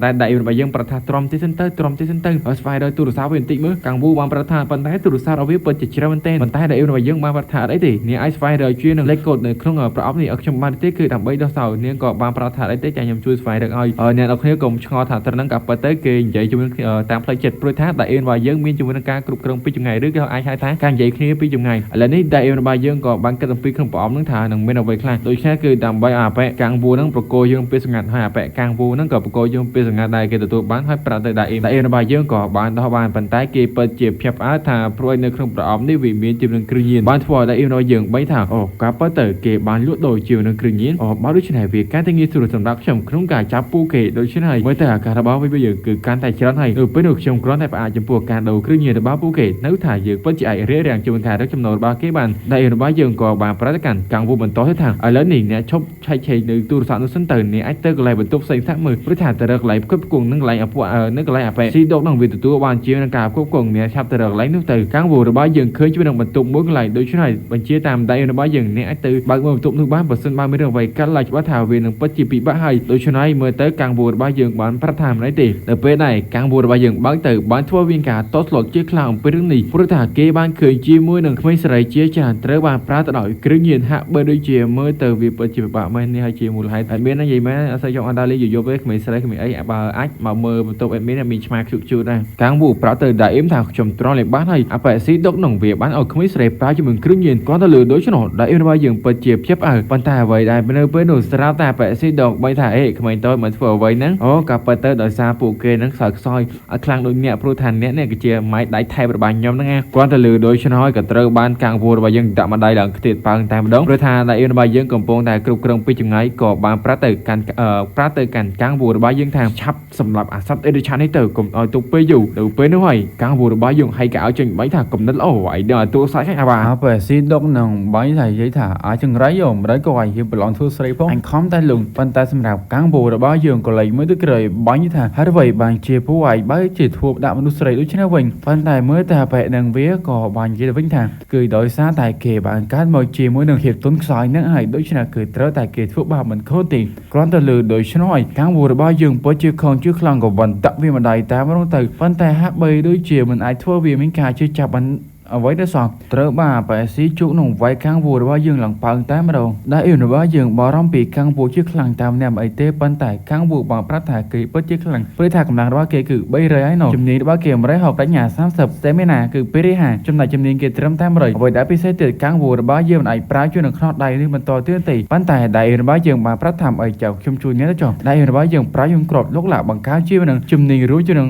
Speaker 1: ែដៃរបស់យើងប្រថាទ្រាំទីសិនទៅស្វែងរកទូរស័ព្ទវាបន្តិចមើលកាំងវូបានប្រថាប៉ុន្តែទូរស័ព្ទរបស់វាពិតជាច្រើនមែនទេប៉ុន្តែដៃរបស់យើងបានប្រថាអីទេនាងអាចស្វែងរកជួយនឹងលេខកូដនៅក្នុងប្រអប់នេះឲ្យខ្ញុំបានទេគឺដើម្បីដោះសោនាងក៏បានប្រថាអីទេចាខ្ញុំជួយស្វែងរកឲ្យអ្នកនរគ្នាកុំឆ្ងល់ថាត្រឹមហ្នឹងក៏ពិតទៅគេនិយាយជាមួយតាមផ្លូវចិត្តព្រោះថាដៃរបស់យើងមានជាមួយនឹងការគ្រប់គ្រងពីចម្ងាយឬក៏អាចហៅថាការនិយាយគ្នាពីចម្ងាយឥឡូវនេះដៃរបស់យើងក៏បានគិតអំពីក្នុងប្រអប់ហ្នឹងថានឹងមានអ្វីខ្លះដូច្នេះគឺដើម្បីអាប៉ែកាំងវូហ្នឹងប្រកោយើងពេលសម្ងាត់ហើយអាប៉ែកាំងវូហ្នឹងក៏ប្រកោយើងពេលសម្ងាត់ដែរគេទទួលបានហើយប្រាប់ទៅដៃរបស់យើងក៏បានដោះបានប៉ុន្តែគេពិតជាភ្ញាក់ផ្អើលថាព្រួយនៅក្នុងប្រអប់នេះវាមានជាមួយនឹងគ្រឿងញៀនបានធ្វើឲ្យដៃរបស់យើងបីថាអូការពិតទៅគេបានលក់ដូរជាមួយនឹងគ្រឿងញៀនបើដូច្នេះវាកាន់តែងាយស្រួលសម្រាប់ខ្ញុំក្នុងការចាប់ពូគេដូច្នេះហើយមើលទៅអាការរបស់វាយើងគឺកាន់តែច្រើនហើយនៅពេលនោះខ្ញុំគ្រាន់តែផ្អាកចំពោះការដូរគ្រឿងញៀនរបស់ពូគេនៅថាយើងពិតជាអាចរៀបរៀងជាមួយការរកចំណូលរបស់គេបានដៃរបស់យើងក៏បានប្រតិកម្មកាំងវូបន្តទៅថាឥឡូវនេះអ្នកឈប់ឆែកនៅទូរស័ព្ទនោះសិនទៅអ្នកអាចទៅកន្លែងបន្ទប់ផ្សេងថាមើលព្រោះថាទៅរកកន្លែងផ្គត់ផ្គង់នឹងកន្លែងអាពួកនៅកន្លែងអាប៉ែស៊ីដុកនឹងវាទទួលបានជានឹងការផ្គត់ផ្គង់អ្នកឆាប់ទៅរកកន្លែងនោះទៅកាំងវូរបស់យើងឃើញជាមួយនឹងបន្ទប់មួយកន្លែងដូច្នេះបញ្ជាតាមដៃរបស់យើងអ្នកអាចទៅបើកមើលបន្ទប់នោះបានបើសិនបើមានរឿងអ្វីកាត់ឡើងច្បាស់ថាវានឹងពិតជាពិបាកហើយដូច្នេះមើលទៅកាំងវូរបស់យើងបានប្រាប់ថាមិនអីទេដល់ពេលដែរកាំងវូរបស់យើងបើក ទៅបានធ្វើមានការតស្លុតជាខ្លាំងអំពីរឿងនេះព្រោះថាគេបានឃើញជាមួយនឹងក្មេងស្រីជាច្រើនត្រូវបានប្រើទៅដោយគ្រឿងញៀនហាក់បីដូចជាមើលទៅវាពិតជាពិបាកមែននេះហើយជាមូលហេតុអត់មាននិយាយមែនអត់សូវចង់អត់ដល់លេងយប់ទេក្មេងស្រីក្មេងអីបើអាចមកមើលបន្ទប់អេដមីនមានឆ្មាខ្ជុកជូតដែរកាំងវូប្រាប់ទៅដៃអ៊ីមថាខ្ញុំត្រង់លេបានហើយអាប៉ែស៊ីដុកនឹងវាបានឲ្យក្មេងស្រីប្រើជាមួយគ្រឿងញៀនគាត់ទៅលើដូច្នោះដៃអ៊ីមរបស់យើងពិតជាភ្ញាក់ផ្អើលប៉ុន្តែអ្វីដែលនៅពេលនោះស្រាប់តែប៉ែស៊ីដុកបីថាអេក្មេងតូចមិនធ្វើអ្វីហ្នឹងអូក៏ពិតទៅដោយសារពួកគេនឹងខ្សោយខ្សោយអត់ខ្លាំងដូចអ្នកព្រោះថាអ្នកនេះគឺជាម៉ៃដៃថែបរបស់ខ្ញុំហ្នឹងគាត់ទៅលើដូច្នោះក៏ត្រូវបានកាំងវូរបស់យើងដាក់ម្ដាយឡើងខ្ទាតប៉ើងតែម្ដងព្រោះថាដៃអ៊ីមរបស់យើងកំពុងតែគ្រប់គ្រងពីចម្ងាយក៏បានប្រាប់ទៅកាន់កាំងវូរបស់យើងថាឆាប់សម្រាប់អាសត្វអេឌីឆានេះទៅកុំឲ្យទុកពេលយូរទៅពេលនោះហើយកាំងវូរបស់យើងឲ្យគេឲ្យចេញបាញ់ថាកំណត់ល្អហើយដល់ទូសាច់អាបាទប៉ែស៊ីដុកនឹងបាញ់ថានិយាយថាអាចង្រៃយោមិនដែរក៏ឲ្យប្រឡងធ្វើស្រីផងអញខំតែលងប៉ុន្តែសម្រាប់កាំងវូរបស់យើងក៏លេងមើលទៅក្រោយបាញ់ថាហើយអ្វីបានជាពូឲ្យបើជាធួបដាក់មនុស្សស្រីដូចនេះវិញប៉ុន្តែមើលតែប៉ែនឹងវាក៏បាញ់និយាយវិញថាគឺដោយសារតែគេបានកាត់មកជាមួយនឹងភាពទុនខ្សោយនឹងហើយដូច្នេះគឺត្រូវតែគេធ្វើបាបមិនខុសទេគ្រាន់តែលើដូច្នោះកាំងវូរបស់យើងពិតជាខំជឿខ្លាំងក៏បានដាក់វាម្ដាយតាមរងទៅប៉ុន្តែហាក់បីដូចជាមិនអាចធ្វើវាមានការជឿចាប់បានអ្វីដែលសោះត្រូវបានប៉ែស៊ីជុកនឹងវាយកាំងវូរបស់យើងឡើងប៉ើងតែម្ដងដែលអ៊ីរបស់យើងបារម្ភពីកាំងវូជាខ្លាំងតាមអ្នកអីទេប៉ុន្តែកាំងវូបានប្រាប់ថាគេពិតជាខ្លាំងព្រោះថាកម្លាំងរបស់គេគឺ300ហើយណោះជំនាញរបស់គេ160ប្រាជ្ញា30តែមានណាគឺ250ចំណែកជំនាញគេត្រឹមតែ100អ្វីដែលពិសេសទៀតកាំងវូរបស់យើងមិនអាចប្រើជួយនឹងខ្នោតដៃនេះបន្តទៀតទេប៉ុន្តែដៃរបស់យើងបានប្រាប់ថាអីចៅខ្ញុំជួយអ្នកទៅចុះដៃរបស់យើងប្រើយើងក្របលោកឡាបង្កើតជានឹងជំនាញរួចជានឹង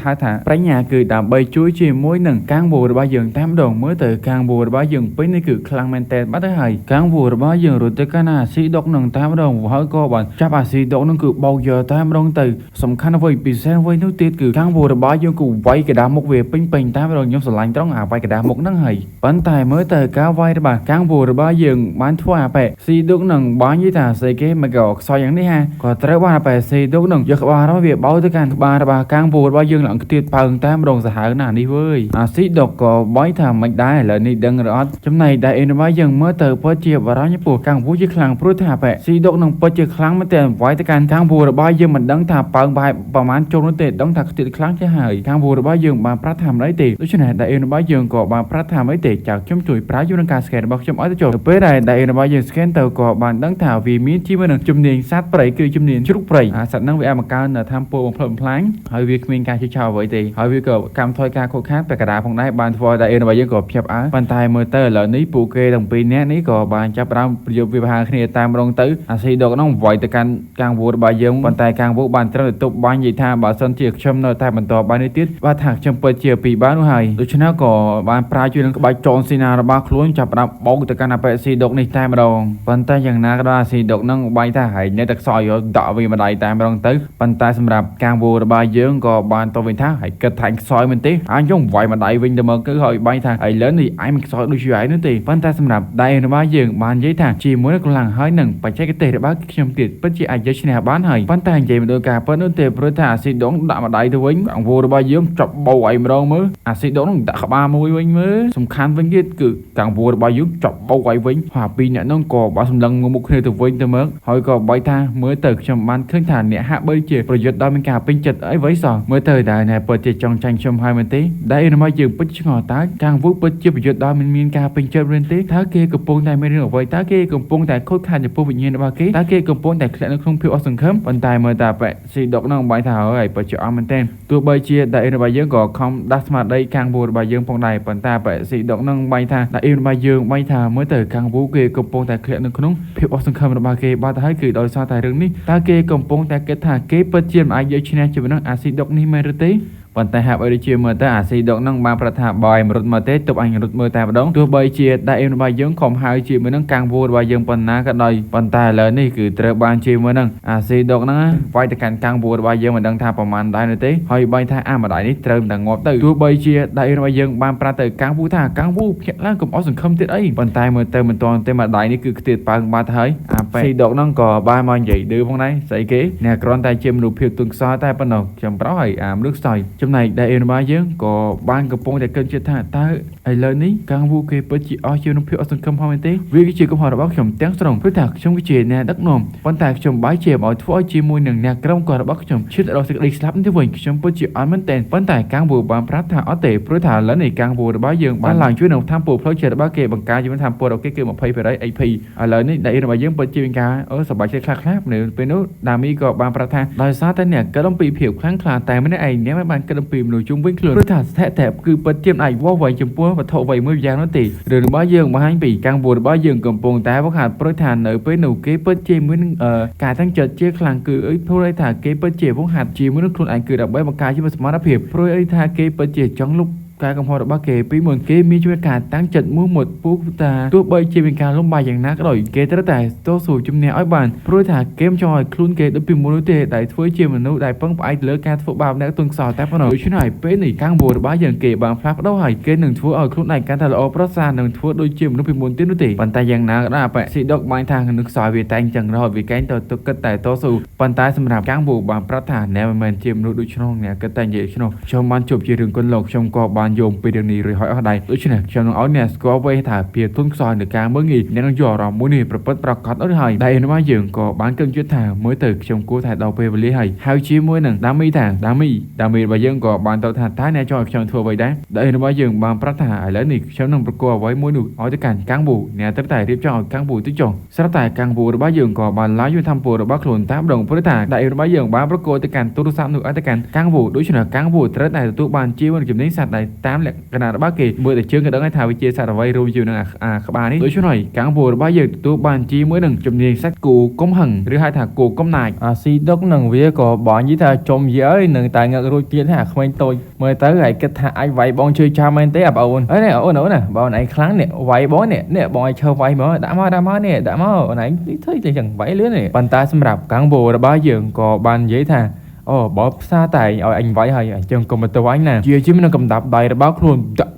Speaker 1: ហៅថាប្រាជ្ញាគឺដើម្បីជួយជាមួយនឹងកាំងវូរបស់យើងតាមម្ដងមើលទៅកាំងវូរបស់យើងពេញនេះគឺខ្លាំងមែនតើបាត់ទៅហើយកាំងវូរបស់យើងរត់ទៅកាណាស៊ីដុកនឹងតាមម្ដងហើយក៏បានចាប់អាស៊ីដុកនឹងគឺបោកយកតាមម្ដងទៅសំខាន់អ្វីពិសេសអ្វីនោះទៀតគឺកាំងវូរបស់យើងគឺវាយកដាមុខវាពេញតាមម្ដងខ្ញុំស្រឡាញ់ត្រង់អាវាយកដាមុខហ្នឹងហើយប៉ុន្តែមើលទៅការវាយរបស់កាំងវូរបស់យើងបានធ្វើអាប៉ែស៊ីដុកនឹងបាននិយាយថាស្អីគេមិនក៏ខ្សោយយ៉ាងនេះហាក៏ត្រូវបានអាប៉ែស៊ីដុកនឹងយកក្បាលរបស់វាបោទៅកាន់ក្បាលរបស់កាំងវូរបស់យើងឡើងខ្ទាតប៉ើងតាមម្ដងសាហាវណាស់នេះវើយអាស៊ីដុកក៏បាយថាមិនដែរឥឡូវនេះដឹងរត់ចំណែកដែលអ៊ីនរបស់យើងមើលទៅពិតជាបារម្ភពោះកាំងវូជាខ្លាំងព្រោះថាប៉ែស៊ីដុកនឹងពិតជាខ្លាំងមែនតែវាយទៅកាន់កាំងវូរបស់យើងមិនដឹងថាប៉ើងបែបប្រហែលជុំនោះទេដឹងថាខ្ទាតខ្លាំងចេះហើយកាំងវូរបស់យើងបានប្រាប់ថាមិនអីទេដូច្នេះដែលអ៊ីនរបស់យើងក៏បានប្រាប់ថាមិនអីទេចៅខ្ញុំជួយប្រើយូរនឹងការស្កេនរបស់ខ្ញុំឲ្យទៅចុះទៅពេលដែលអ៊ីនរបស់យើងស្កេនទៅក៏បានដឹងថាវាមានជាមួយនឹងជំនាញសត្វព្រៃគឺជំនាញជ្រូកព្រៃអាសត្វហ្នឹងវាអាចមកកើនតាមពលបំផ្លិចបំផ្លាញហើយវាគ្មានការជិះឆោអ្វីទេហើយវាក៏កម្មថយការខូចខាតពាក់កណ្ដាលផងដែរបានធ្វើឲ្យអ៊ីនរបស់យើងក៏ភ្ញាក់ផ្អើលប៉ុន្តែមើលទៅឥឡូវនេះពួកគេទាំងពីរនាក់នេះក៏បានចាប់ផ្ដើមប្រយុទ្ធវិវហាគ្នាតាមរងទៅអាស៊ីដុកហ្នឹងវាយទៅកាន់កាំងវូរបស់យើងប៉ុន្តែកាំងវូបានត្រូវទៅទប់បាញ់និយាយថាបើសិនជាខ្ញុំនៅតែបន្តបាននេះទៀតបាទថាខ្ញុំពិតជាពីបាននោះហើយដូច្នេះក៏បានប្រើជួយនឹងក្បាច់ចនស៊ីណារបស់ខ្លួនចាប់ផ្ដើមបោកទៅកាន់អាប៉ែស៊ីដុកនេះតែម្ដងប៉ុន្តែយ៉ាងណាក៏ដោយអាស៊ីដុកហ្នឹងបាញ់ថាហើយនៅតែខ្សោយដាក់វាម្ដាយតែម្ដងទៅប៉ុន្តែសម្រាប់កាំងវូរបស់យើងក៏បានទៅវិញថាហើយគិតថាខ្សោយមែនទេអញខ្ញុំវាយម្ដាយវិញទៅមកគឺហើយបាញ់ថាឥឡូវនេះឯងមិនខ្សោយដូចជាឯងនោះទេប៉ុន្តែសម្រាប់ដៃរបស់យើងបាននិយាយថាជាមួយនឹងកម្លាំងហើយនឹងបច្ចេកទេសរបស់ខ្ញុំទៀតពិតជាអាចយកឈ្នះបានហើយប៉ុន្តែនិយាយមកដោយការពិតនោះទេព្រោះថាអាស៊ីដុងដាក់ម្ដាយទៅវិញកាំងវូរបស់យើងចាប់បោកឲ្យម្ដងមើលអាស៊ីដុងនឹងដាក់ក្បាលមួយវិញមើលសំខាន់វិញទៀតគឺកាំងវូរបស់យើងចាប់បោកឲ្យវិញហើយពីរអ្នកនោះក៏បានសម្លឹងមុខគ្នាទៅវិញទៅមកហើយក៏បាយថាមើលទៅខ្ញុំបានឃើញថាអ្នកហាក់បីជាប្រយុទ្ធដោយមានការពេញចិត្តអីវ៉ៃសោះមើលទៅតែអ្នកពិតជាចង់ចាញ់ខ្ញុំហើយមែនទេដែលរបស់យើងពិតឆ្ងល់តើកាំងវូពិតជាប្រយុទ្ធដោយមានការពេញចិត្តមែនទេតើគេកំពុងតែមានរឿងអ្វីតើគេកំពុងតែខូចខាតចំពោះវិញ្ញាណរបស់គេតើគេកំពុងតែធ្លាក់នៅក្នុងភាពអស់សង្ឃឹមប៉ុន្តែមើលតាប៉ែស៊ីដុកនឹងបាយថាហើយពិតជាអស់មែនទេទោះបីជាដែលរបស់យើងក៏ខំដាស់ស្មារតីកាំងវូរបស់យើងផងដែរប៉ុន្តែប៉ែស៊ីដុកនឹងបាយថាដែលរបស់យើងបាយថាមើលទៅកាំងវូគេកំពុងតែធ្លាក់នៅក្នុងភាពអស់សង្ឃឹមរបស់គេបាទទៅហើយគឺដោយសារតែរឿងនេះតើគេកំពុងតែគិតថាគេពិតជាមិនអាចយកឈ្នះជាមួយនឹងអាស៊ីដុកនេះមែនឬទេប៉ុន្តែហាក់បីដូចជាមើលទៅអាស៊ីដុកនឹងបានប្រថាបើមិនរត់មកទេទប់អញរត់មើលតែម្ដងទោះបីជាដែលរបស់យើងខំហៅជាមួយនឹងកាំងវូរបស់យើងប៉ុណ្ណាក៏ដោយប៉ុន្តែឥឡូវនេះគឺត្រូវបានជាមួយនឹងអាស៊ីដុកហ្នឹងវាយទៅកាន់កាំងវូរបស់យើងមិនដឹងថាប្រមាណដែរនោះទេហើយបែរថាអាម្ដាយនេះត្រូវតែងាប់ទៅទោះបីជាដែលរបស់យើងបានប្រាប់ទៅកាំងវូថាកាំងវូភ្ញាក់ឡើងកុំអស់សង្ឃឹមទៀតអីប៉ុន្តែមើលទៅមិនទាន់ទេម្ដាយនេះគឺខ្ទាតប៉ើងបាត់ហើយអាប៉ែស៊ីដុកហ្នឹងក៏បានមកនិយាយឌឺផងដែរស្អីគេអ្នកគ្រាន់តែជាមនុស្សភាពទុនខ្សោយតែប៉ុណ្ណោះខ្ញុំប្រោះហើយអាមនុស្សខ្សោយ ចំណែកដែលអេរបស់យើងក៏បានកំពុងតែគិតចិត្តថាតើឥឡូវនេះកាំងវូគេពិតជាអស់ជានុភាពអស់សង្ឃឹមផងមែនទេវាគឺជាកំហុសរបស់ខ្ញុំទាំងស្រុងព្រោះថាខ្ញុំគឺជាអ្នកដឹកនាំប៉ុន្តែខ្ញុំបាយជាឲ្យធ្វើឲ្យជាមួយនឹងអ្នកក្រុមគាត់របស់ខ្ញុំឈិតដល់សេចក្តីស្លាប់នេះវិញខ្ញុំពិតជាអត់មែនតែប៉ុន្តែកាំងវូបានប្រាប់ថាអត់ទេព្រោះថាឥឡូវនេះកាំងវូរបស់យើងបានឡើងជួយនៅតាមពូផ្លូវចិត្តរបស់គេបង្ការជាមួយតាមពូរបស់គេគឺ 20% AP ឥឡូវនេះដែលរបស់យើងពិតជាមានការសប្បាយចិត្តខ្លះៗនៅពេលនោះដាមីក៏បានប្រាប់ថាដោយសារតែអ្នកគិតអំពីភាពខ្លាំងក្លាតែម្នាក់ឯងអ្នកមិនបានគិតអំពីមនុស្សជុំវិញខ្លួនព្រោះថាស្ថិរគឺពិតជាមិនអាចវាស់វែងចំពោះវត្ថុអ្វីមួយយ៉ាងនោះទេរឿងរបស់យើងបង្ហាញពីកាំងវូរបស់យើងកំពុងតែវឹកហាត់ព្រោះថានៅពេលនោះគេពិតជាមានការតាំងចិត្តជាខ្លាំងគឺព្រោះថាគេពិតជាវឹកហាត់ជាមួយនឹងខ្លួនឯងគឺដើម្បីបង្ការជាសមត្ថភាពព្រោះថាគេពិតជាចង់លុបការកំហុសរបស់គេពីមុនគេមានជួយការតាំងចិត្តមូលមុតពូតាទោះបីជាមានការលំបាកយ៉ាងណាក៏ដោយគេត្រូវតែតស៊ូជំនះឲ្យបានព្រោះថាគេមិនចង់ឲ្យខ្លួនគេដូចពីមុននោះទេដែលធ្វើជាមនុស្សដែលពឹងផ្អែកលើការធ្វើបាបអ្នកទុនខ្សោយតែប៉ុណ្ណោះដូច្នេះហើយពេលនេះកាំងវូរបស់យើងគេបានផ្លាស់ប្ដូរហើយគេនឹងធ្វើឲ្យខ្លួនឯងកាន់តែល្អប្រសើរនឹងធ្វើដូចជាមនុស្សពីមុនទៀតនោះទេប៉ុន្តែយ៉ាងណាក៏ដោយអបស៊ីដុកបានថានឹងខ្សោយវាតែងចឹងរហូតវាកែងទៅគិតតែតស៊ូប៉ុន្តែសម្រាប់កាំងវូបានប្រាប់ថាអ្នកមិនមែនជាមនុស្សដូចឆ្នោះអ្នកគិតតែនិយាយឆ្នោះខ្ញុំបានជួបជារឿងកុនលោកខ្ញុំក៏បានយំពីរឿងនេះហើយអស់ដែរដូច្នេះខ្ញុំនឹងឲ្យអ្នកស្គាល់វិញថាភាពទុនខ្សោយនៃការមើលងាយអ្នកនឹងយកអារម្មណ៍មួយនេះប្រព្រឹត្តប្រកបអត់ហើយដែលរបស់យើងក៏បានគិតយល់ថាមើលទៅខ្ញុំគួរតែដល់ពេលវេលាហើយជាមួយនឹងដាមីរបស់យើងក៏បានទៅថាតើអ្នកចង់ឲ្យខ្ញុំធ្វើអ្វីដែរដែលរបស់យើងបានប្រាប់ថាឥឡូវនេះខ្ញុំនឹងប្រកួតអ្វីមួយនោះឲ្យទៅកាន់កាំងវូអ្នកត្រូវតែរៀបចំឲ្យកាំងវូទៅចុះស្រាប់តែកាំងវូរបស់យើងក៏បានឡាយយកធម្មពលរបស់ខ្លួនតាមដងព្រោះថាដែលរបស់យើងបានប្រកួតទៅកាន់ទូរស័ព្ទនោះឲ្យទៅកាន់កាំងវូដូច្នេះកាំងវូត្រូវតែទទួលបានជាវចំណេញសត្វដែលតាមលក្ខណៈរបស់គេមើលតែជើងក៏ដឹងថាវាជាសត្វអ្វីរួមជាមួយនឹងក្បាលនេះដូច្នេះកាំងវូរបស់យើងទទួលបានជាមួយនឹងជំនាញសាច់គោកុំហឹងឬហៅថាគោកំណាចអាស៊ីដុកនឹងវាក៏បងនិយាយថាចំយីអើយនឹងតែងឹករួចទៀតថាក្មេងតូចមើលទៅហើយគិតថាអាចវាយបងជួយចាំមែនទេបងអូនអើនេះអូនណាបងឯងខ្លាំងនេះវាយបងនេះបងឲ្យឈើវាយមកដាក់មកនេះដាក់មកអូនឯងធ្វើចឹងវាយលឿននេះប៉ុន្តែសម្រាប់កាំងវូរបស់យើងក៏បាននិយាយថាអូបើផ្សារតែឲ្យអញវាយហើយអញ្ចឹងកុំទៅវាយណាជាមិនកំដាប់ដៃរបស់ខ្លួនដាក់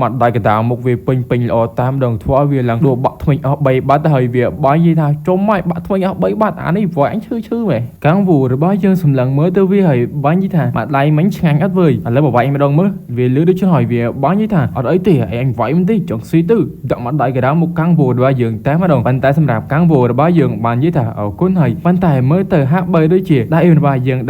Speaker 1: មកដៃកណ្ដាលមុខវាពេញល្អតាមដងធ្វើឲ្យវាឡើងដួលបាក់ធ្មេញអស់3បាត់ហើយវាបាយនិយាយថាចុំមកបាក់ធ្មេញអស់3បាត់អានេះវាយអញឈឺមែនកាំងវូរបស់យើងសម្លឹងមើលទៅវាហើយបាញ់និយាយថាមកដៃមិញឆ្ងាញ់អត់វើយឥឡូវបើវាយម្ដងមើលវាលឺដូចឆ្ហើយវាបាញ់និយាយថាអត់អីទេអញវាយមិនទេចង់ស៊ីទៅដាក់មកដៃកណ្ដាលមុខកាំងវូរបស់យើងតែម្ដងប៉ុន្តែសម្រាប់កាំងវូរបស់យើងបាននិយាយថាអរគុណហើយប៉ុន្តែមើលទៅហាក់បីដូចជាដៃរបស់យើ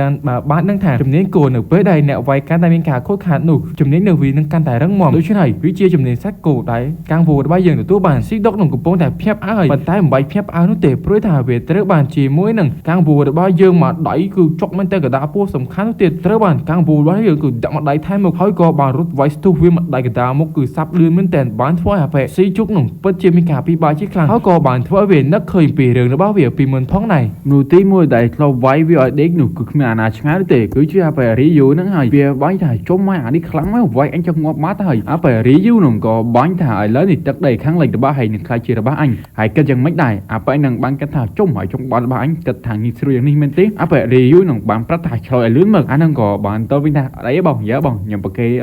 Speaker 1: ងបាននឹងថាជំនាញគោនៅពេលដែលអ្នកវាយកាន់តែមានការខូចខាតនោះជំនាញនៅវានឹងកាន់តែរឹងមាំដូច្នេះវាជាជំនាញសាច់គោដែលកាំងវូរបស់យើងទទួលបានស៊ីដុកនឹងកំពុងតែភ្ញាក់ផ្អើលហើយប៉ុន្តែមិនបាច់ភ្ញាក់ផ្អើលនោះទេព្រោះថាវាត្រូវបានជាមួយនឹងកាំងវូរបស់យើងមកដៃគឺចុកមែនតែកដាពោះសំខាន់នោះទៀតត្រូវបានកាំងវូរបស់យើងគឺដាក់មកដៃថែមមកហើយក៏បានរត់វាយស្ទុះវាមកដៃកដាមុខគឺសាប់លឿនមែនតែបានធ្វើឲ្យអាប៉ែស៊ីជុកនឹងពិតជាមានការពិបាកជាខ្លាំងហើយក៏បានធ្វើឲ្យវានឹកឃើញពីរឿងរបស់វាពីមុនផងដែរនោះទីមួយដែលធ្លាប់វាយវាឲ្យដេកនោះគឺគ្មានអាណាឆ្ងាយទេគឺជាអាប៉ែរីយូហ្នឹងហើយវាបាញ់ថាចុំមកអានេះខ្លាំងមកវាយអញចង់ងាប់បាត់ហើយអាប៉ែរីយូហ្នឹងក៏បាញ់ថាឥឡូវនេះទឹកដីខាងលិចរបស់ហើយនឹងខ្លាចជារបស់អញហើយគិតយ៉ាងម៉េចដែរអាប៉ែនឹងបានគិតថាចុំហើយចង់បាត់របស់អញគិតថាងាយស្រួលយ៉ាងនេះមែនទេអាប៉ែរីយូហ្នឹងបានប្រាប់ថាឆ្លោយឲ្យលឿនមកអាហ្នឹងក៏បានទៅវិញថាអីបងយើបងខ្ញុំប្រគេ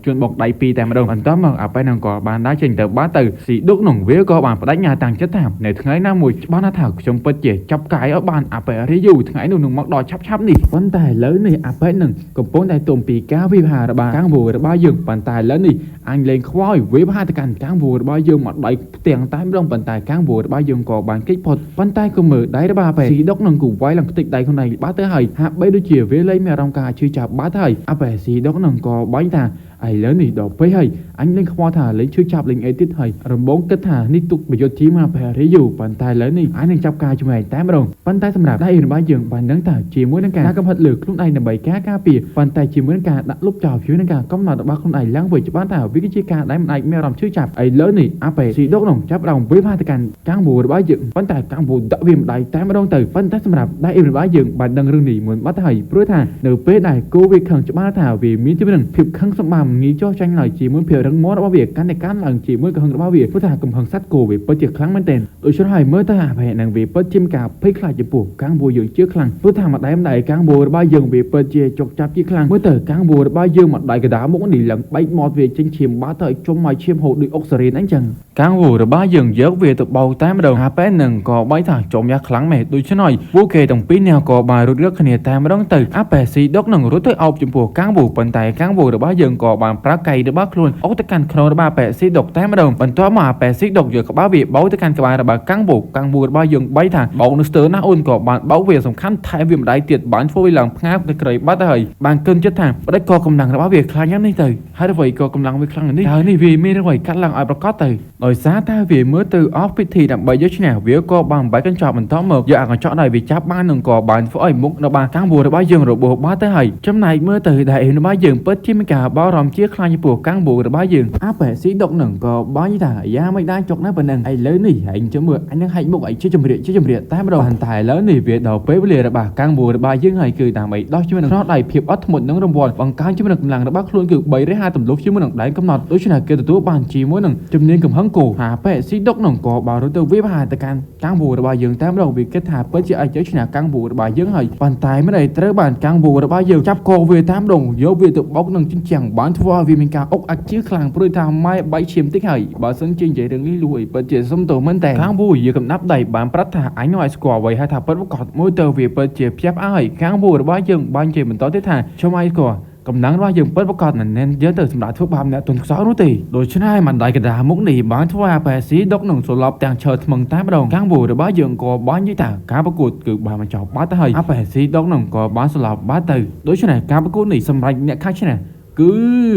Speaker 1: ជួនបុកដៃពីរតែម្ដងបន្តមកអាប៉ែហ្នឹងក៏បានដើរចេញទៅបាត់ទៅស៊ីដុកហ្នឹងវាក៏បានបដិញ្ញាតាំងចិត្តថានៅថ្ងៃណាមួយច្បាស់ណាស់ថាខ្ញុំពិតជាចាប់កាយឲ្យបានអាប៉ែរីយូថ្ងៃនោះនឹងមកដល់ឆាប់នេះប៉ុន្តែឥឡូវនេះអាប៉ែនឹងកំពុងតែទុំពីការវិភាគរបស់កាំងវូរបស់យើងប៉ុន្តែឥឡូវនេះអញលេងខ្វល់វិភាគទៅកាន់កាំងវូរបស់យើងមកដៃផ្ទាំងតែម្ដងប៉ុន្តែកាំងវូរបស់យើងក៏បានគេចផុតប៉ុន្តែក៏មើលដៃរបស់អាប៉ែស៊ីដុកនឹងគូវាយឡើងខ្ទេចដៃខ្លួនឯងបាត់ទៅហើយហាក់បីដូចជាវាលែងមានអារម្មណ៍ការឈឺចាប់បាត់ហើយអាប៉ែស៊ីដុកនឹងក៏បាញ់ថាឥឡូវនេះដល់ពេលហើយអញលេងខ្វល់ថាលេងឈឺចាប់លេងអីទៀតហើយរំបងគិតថានេះទុកប្រយោជន៍ជាមកប៉ែរីយូប៉ុន្តែឥឡូវនេះអញនឹងចាប់ការជាមួយឯងតែម្ដងប៉ុន្តែសម្រាប់ដៃរបស់យើងបានដឹងថាជាមួយនឹងការកំហិតលើខ្លួនឯងដើម្បីការពារប៉ុន្តែជាមួយនឹងការដាក់លុបចោលជាមួយនឹងការកំណត់របស់ខ្លួនឯងឡើងវិញច្បាស់ថាវាគឺជាការដែលមិនអាចមានអារម្មណ៍ឈឺចាប់ឥឡូវនេះអាប៉ែស៊ីដុកនឹងចាប់ដើមវិភាគទៅកាន់កាំងវូរបស់យើងប៉ុន្តែកាំងវូដាក់វាម្ដាយតែម្ដងទៅប៉ុន្តែសម្រាប់ដៃរបស់យើងបានដឹងរឿងនេះមុនបាត់ហើយព្រោះថានៅពេលដែលគោវាខឹងច្បាស់ថាវាមានជំនឿភាពខឹងសម្បា
Speaker 2: งี้เจ้าจังหน่อยจีมือเพียวทั้งมดว่าเวียกันในการหลังจีมือกระหังว่าเวียเพื่อทางกำหังซัดโกเวียเปิดเจ็ดครั้งมันเต็นโดยเฉพาะเมื่อทหารแผ่นางเวียเปิดจิ้มกาบให้คลายจะปลูกกางบัวยืงเชื้อครั้งเพื่อทางมาได้มาได้กางบัวบ้ายืงเวียเปิดเจจกจับยี่ครั้งเมื่อเต๋อกางบัวบ้ายืงมาได้กระดาษมุกหนีหลังใบมอดเวียจิงเฉียมบ้าเต๋อจมมาเฉียมหดด้วยออกซิเจนนั่งจังกางบัวบ้ายืงเยอะเวียตัวเบาใต้มาเดินหาแป้นหนึ่งก่อใบถ่างจมยาครั้งแม่โดยเฉพาะวัวเกตรงปีแนวก่อบายรถเลือกขณีแต่มาต้องตื่นอาแปซีดอกหนึ่งรถเต๋อเอาจุ่มปลูกกางบัวปันไตกางบัวบ้ายืงก่อบานปลาไก่บ้าคลุนออกตะการครอบ้าแปซีดอกแต่มาเดินปันตัวมาแปซีดอกเยอะกับบ้าเวียเบาตะการกบายบ้ากางบัวบ้ายืงใบถ่างเบาเนื้อเต๋อหน้าอุ่นก่อบานเบาเวียสำคัญไทยเวียมได้เตียดบ้านโฟวิลังงับในกระไรบ้าเตยบางเกินจะทางได้ก่อกำลังบ้าเวียคลายยันนี่เตยให้ได้ไว้ก่อกำลังไว้ครั้งนี้นี่เวียไม่ได้ไว้คัดลังไอ้ประกอบเตยโดยสาท่าเวียเมื่อเตยออฟพิธีดับใบยศแนวเวียก็บางใบกันจอบมันท้อหมกอยากกันจอดได้วิจับบ้านหนึ่งก่อบานฝอยมุกนบางกางบัวบ้ายืงระบบบ้าเตยจำนายเมื่อเตยได้เอ็นบ้ายืงเปิดที่ไม่กาบ้ารอมเชี่ยคลายญี่ปุ่นกางบัวบ้ายืงอาแปะสีดอกหนึ่งก่อบ้ายี่ถ่ายยาไม่ได้จกน้าเป็นหนึ่งไอ้เลื้อยนี่ไอ้จะเมื่อไอ้ยังให้มุกไอ้เชี่ยจำเรียแต่ไม่รอหันถ่ายเลื้อยนี่เวียดอกเป๊ะเรียระบากางบัวบ้ายืงให้คือต่างใบดอกชื่อมันรอดได้เพียบอัดหมดน้องรำบอลบางการชื่อมันกำลังระบาคล้วนคือใบได้ห้าต่ำลบชื่อมันได้กำหนดโดยชนะเกิดตัวบานจีม้วนหนึ่งจำเนียนกับฮังกูหาแปะสีดอกหนึ่งก่อบารุตเวบหาตะการกางบัวบ้ายืงแต่ไม่รอวิกฤตหาเปิดจะไอ้เจ้าชนะกางบัวบ้ายืงให้ปันตายไม่ได้เตะบานกางบัวบ้ายืงจับโคเวทามดงโยเวตุบล็อกหนึ่งจิ้งจังบ้านทัวร์วิมิกาอกอัดชื่อคลางปลุยทำไม้ใบเฉียมติ๊กให้บาสังจิงใจเรื่องนี้รวยเปิดเจสมโตมันแต่กางบัวยืงกับนับได้บานปรัตถาไอ้น้อยสกอร์ไว้ให้ทับเปิดประกอบมวยเตอร์เวียเปิดเจ็บเพียบอ้ายกางบัวบ้ายืงบ้านเจ็บเหมือนต่อที่ทางชมไอ้ก่อกำลังว่ายังเปิดประกอบนั่นเน้นเยอะเติมสำหรับทุกบามเนี่ยตุนซ้อรู้ตีโดยชนะมันได้กระดามุกหนีบ้านทั่วไปสีดอกหนึ่งส่วนรอบแต่งเชิดมึงใต้ประดงกางบัวหรือบ้านยังก่อบ้านยี่ต่างการประกวดคือบานมันจอบบ้านตะเฮยอาไปสีดอกหนึ่งก่อบ้านสลับบ้านตือโดยชนะการประกวดหนีสำหรับเนี่ยข้าชนะคือ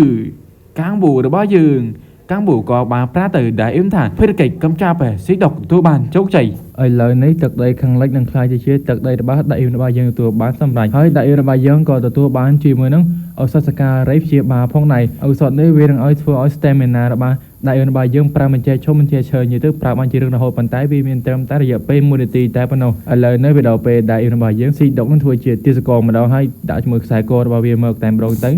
Speaker 2: กางบัวหรือบ้านยังกางบัวก่อบานปลาตือได้เอ็มฐานเพื่อเกิดกำจัดไปสีดอกตัวบานโชคใจไอ้เลยนี้จากใดขังเล็กนังคลายจะเชื่อจากใดบ้านได้เอ็มบ้านยังตัวบ้านสำหรับให้ได้เอ็มบ้านยังก่อตัวบ้านจีมือนั่งเอาสัสกาไรเชียบาพงในเอาสอดในเวรังเอาทัวร์เอาสเตมินาระบาได้เอ็นบายยังปรามันเจชมมันเจเชยอยู่ตึกปรามันจีเรื่องระหอบปันไตวีมีนเติมแต่ระยะเป็นมูลนิธิแต่ปนเอาอะไรในเวลาไปได้เอ็นบายยังสีดอกนั้นทัวร์เจียติสกอมาเราให้ได้จมูกสายกอระบาเวียเมือกแต่โปรตึง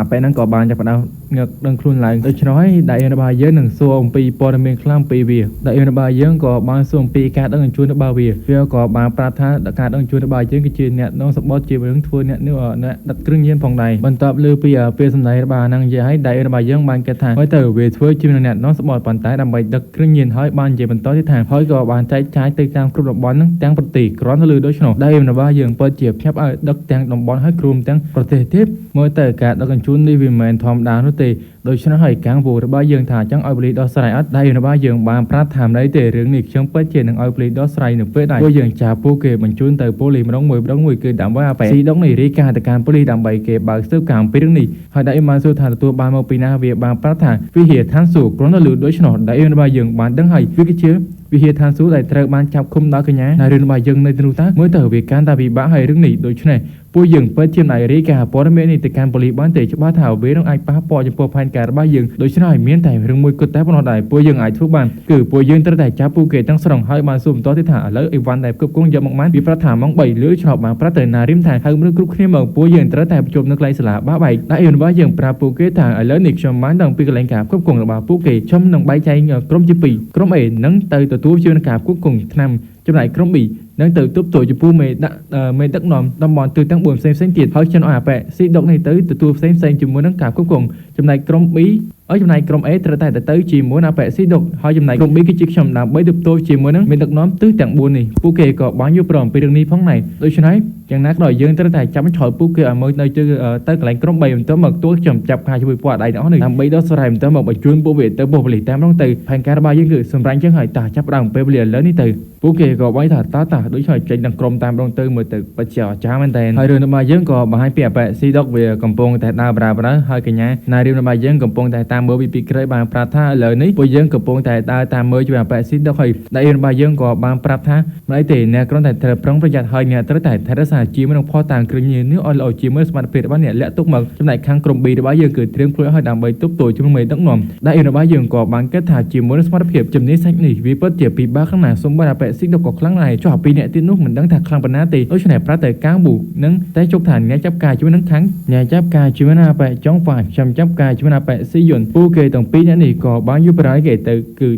Speaker 2: ไปนั่งก่อบานจากปนเอาเงือกดังคลุนไหลโดยเฉพาะได้เอ็นบายยังหนึ่งส่วนปีปอร์เมนคลามปีเวียได้เอ็นบายยังก่อบานส่วนปีการดังชวนบาเวียเวียก่อบานปราท่าการดังชวนบายังกิจเนี่ยน้องสปอร์ตจีเรื่องทัวร์เนี่ยเนื้อเนี่ยดัดเครื่องเย็นผ่องใดบรรทับลือปีเปสำนักบานังจะให้ได้ระบายยังบานกระถางไว้เตอเวทเวอร์จิมเนี่ยน้องสปอร์ตปันไตดำใบดักเครื่องเย็นให้บานเจบรรทับที่ทางให้ก็บานใจใจตีตามกลุ่มบอลนั่งแตงปฏิกร้อนทะลุโดยเฉพาะได้ระบายยังเปิดเจียบแคบดักแตงดำบอลให้กลุ่มแตงประเทศทิพย์เมื่อเตอการดักกันชุนในวิมแมนทอมดาวนุตีโดยชนะให้กางบูระบายยังถ่าจังอัลบริดอสไรอัดได้ระบายยังบานพระธรรมได้เตะเรื่องนี้เชิงเปิดเจนังอัลบริดอสไรหนึ่งเปิดได้ก็ยังจ่าปูเกบรรจุนเตอโปลีมาดองมวยเกิดดำว่าไปสีดองในริการแต่การโปลีดำใบเก็บบางเสื้อกางไปเรื่องนี้ให้ได้มาสู่ฐานตัวบานมาปีนาเวียบางพระธรรมวิเหตุท่านสู่กรอนทะลุโดยเฉพาะได้ระบายยังบานดังให้วิกิเชื้อวิเหตุทางสู้ได้เตะบานจับคุมดาวกันยะในเรื่องบายยังในตนุตาเมื่อเตอเวียการตาบีบ้าให้เรื่องนี้โดยเฉพาะผู้ยังเปิดเทียมในริกาปอร์เมนิติการบริบาลเตจบ้าถาวเวรองไอป้าปอจะปอพันการบ้ายังโดยเฉพาะเมียนแต่เรื่องมวยกดแต่ปนได้ผู้ยังไอทุกบ้านคือผู้ยังตั้งแต่จับผู้เกตตั้งสรองให้มาสุ่มต่อที่ถ่าแล้วไอวันแต่กับกงยามมันวิประถามองใบเลื้อยชอบมาพระเตนาริมทางให้มือกรุกขึ้นเมืองผู้ยังตั้งแต่ประจบนักไล่สลาบ้าใบได้เอ็นว่ายังปราผู้เกตทางแล้วนิกชมมันดังปีกแรงกาบกับกงระบาผู้เกตชมนังใบใจกรมจิปีกรมเอ็นนังเตยตัวชื่อกาบกับกงนำจำหน่ายกรมบีนั่งtừ tiếp tục cho pu mày đất nòm đâm bòn từ tăng buồn xem tiền hơi chân ả bẹ xí độc này tới từ tu xem chừng muốn nâng cả cuối cùng trong này krom bí ở trong này krom ấy tới chỉ muốn ả bẹ xí độc hơi trong này krom bí cái chiếc chồng làm bấy được tôi chỉ muốn nâng mình đất nóm tứ tặng buồn này pu kề có bao nhiêu prom bị đường đi phóng này tôi cho nói chẳng nát rồi dương tới chấm chọi pu kề ở mới nơi chơi tới cái krom bày tới mật tôi chậm chập hai chục quả đại đó này làm bấy đó sau này tới mật bày chuyên pu về tới bộ lì tam đóng từ thành cả ba dương người xâm ranh chẳng hỏi ta chấp rằng pe liền lớn đi từ pu kề có bấy thật ta đối với trênดังกรมตามดงตื้อมือตึกประเจียวจ้ามันเตนให้เรื่องมาเยอะก็มาให้เปียบไปซีดอกเวียกำปงแต่ตาบราบราให้กันยังนายเรื่องมาเยอะกำปงแต่ตามเมื่อปีปีเคยบางปราท่าเลยนี้ปุยเยอะกำปงแต่ตาตามเมื่อจะแบบไปซีดอกให้ได้เรื่องมาเยอะก็บางปราท่าไม่ตีเนี่ยกรมแต่เธอพร้อมประหยัดให้เนี่ยตั้งแต่เทศสา
Speaker 1: ជាមិនផតាំងគ្រឿងញៀននេះអត់ល្អជាមួយសមត្ថភាពរបស់អ្នកលាក់ទុកមកចំណែកខាងក្រុម B របស់យើងគឺត្រៀមខ្លួនឲ្យដើម្បីទប់ទល់ជាមួយមេដឹកនាំដែលរបស់យើងក៏បានគិតថាជាមួយសមត្ថភាពជំនាញសាច់នេះវាពិតជាពិបាកខ្លាំងណាស់សូម្បីតែប៉ែស៊ីដកក៏ខ្លាំងដែរចុះពីអ្នកទៀតនោះមិនដឹងថាខ្លាំងប៉ុណ្ណាទេដូច្នេះប្រាតែកាងប៊ូនឹងតែជប់ថាអ្នកចាប់ការជាមួយនឹងខាងអ្នកចាប់ការជាមួយណាប៉ែចុងហ្វាខ្ញុំចាប់ការជាមួយណាប៉ែស៊ីយុនពូគេទាំងពីរអ្នកនេះក៏បានយល់ប្រហែលគេ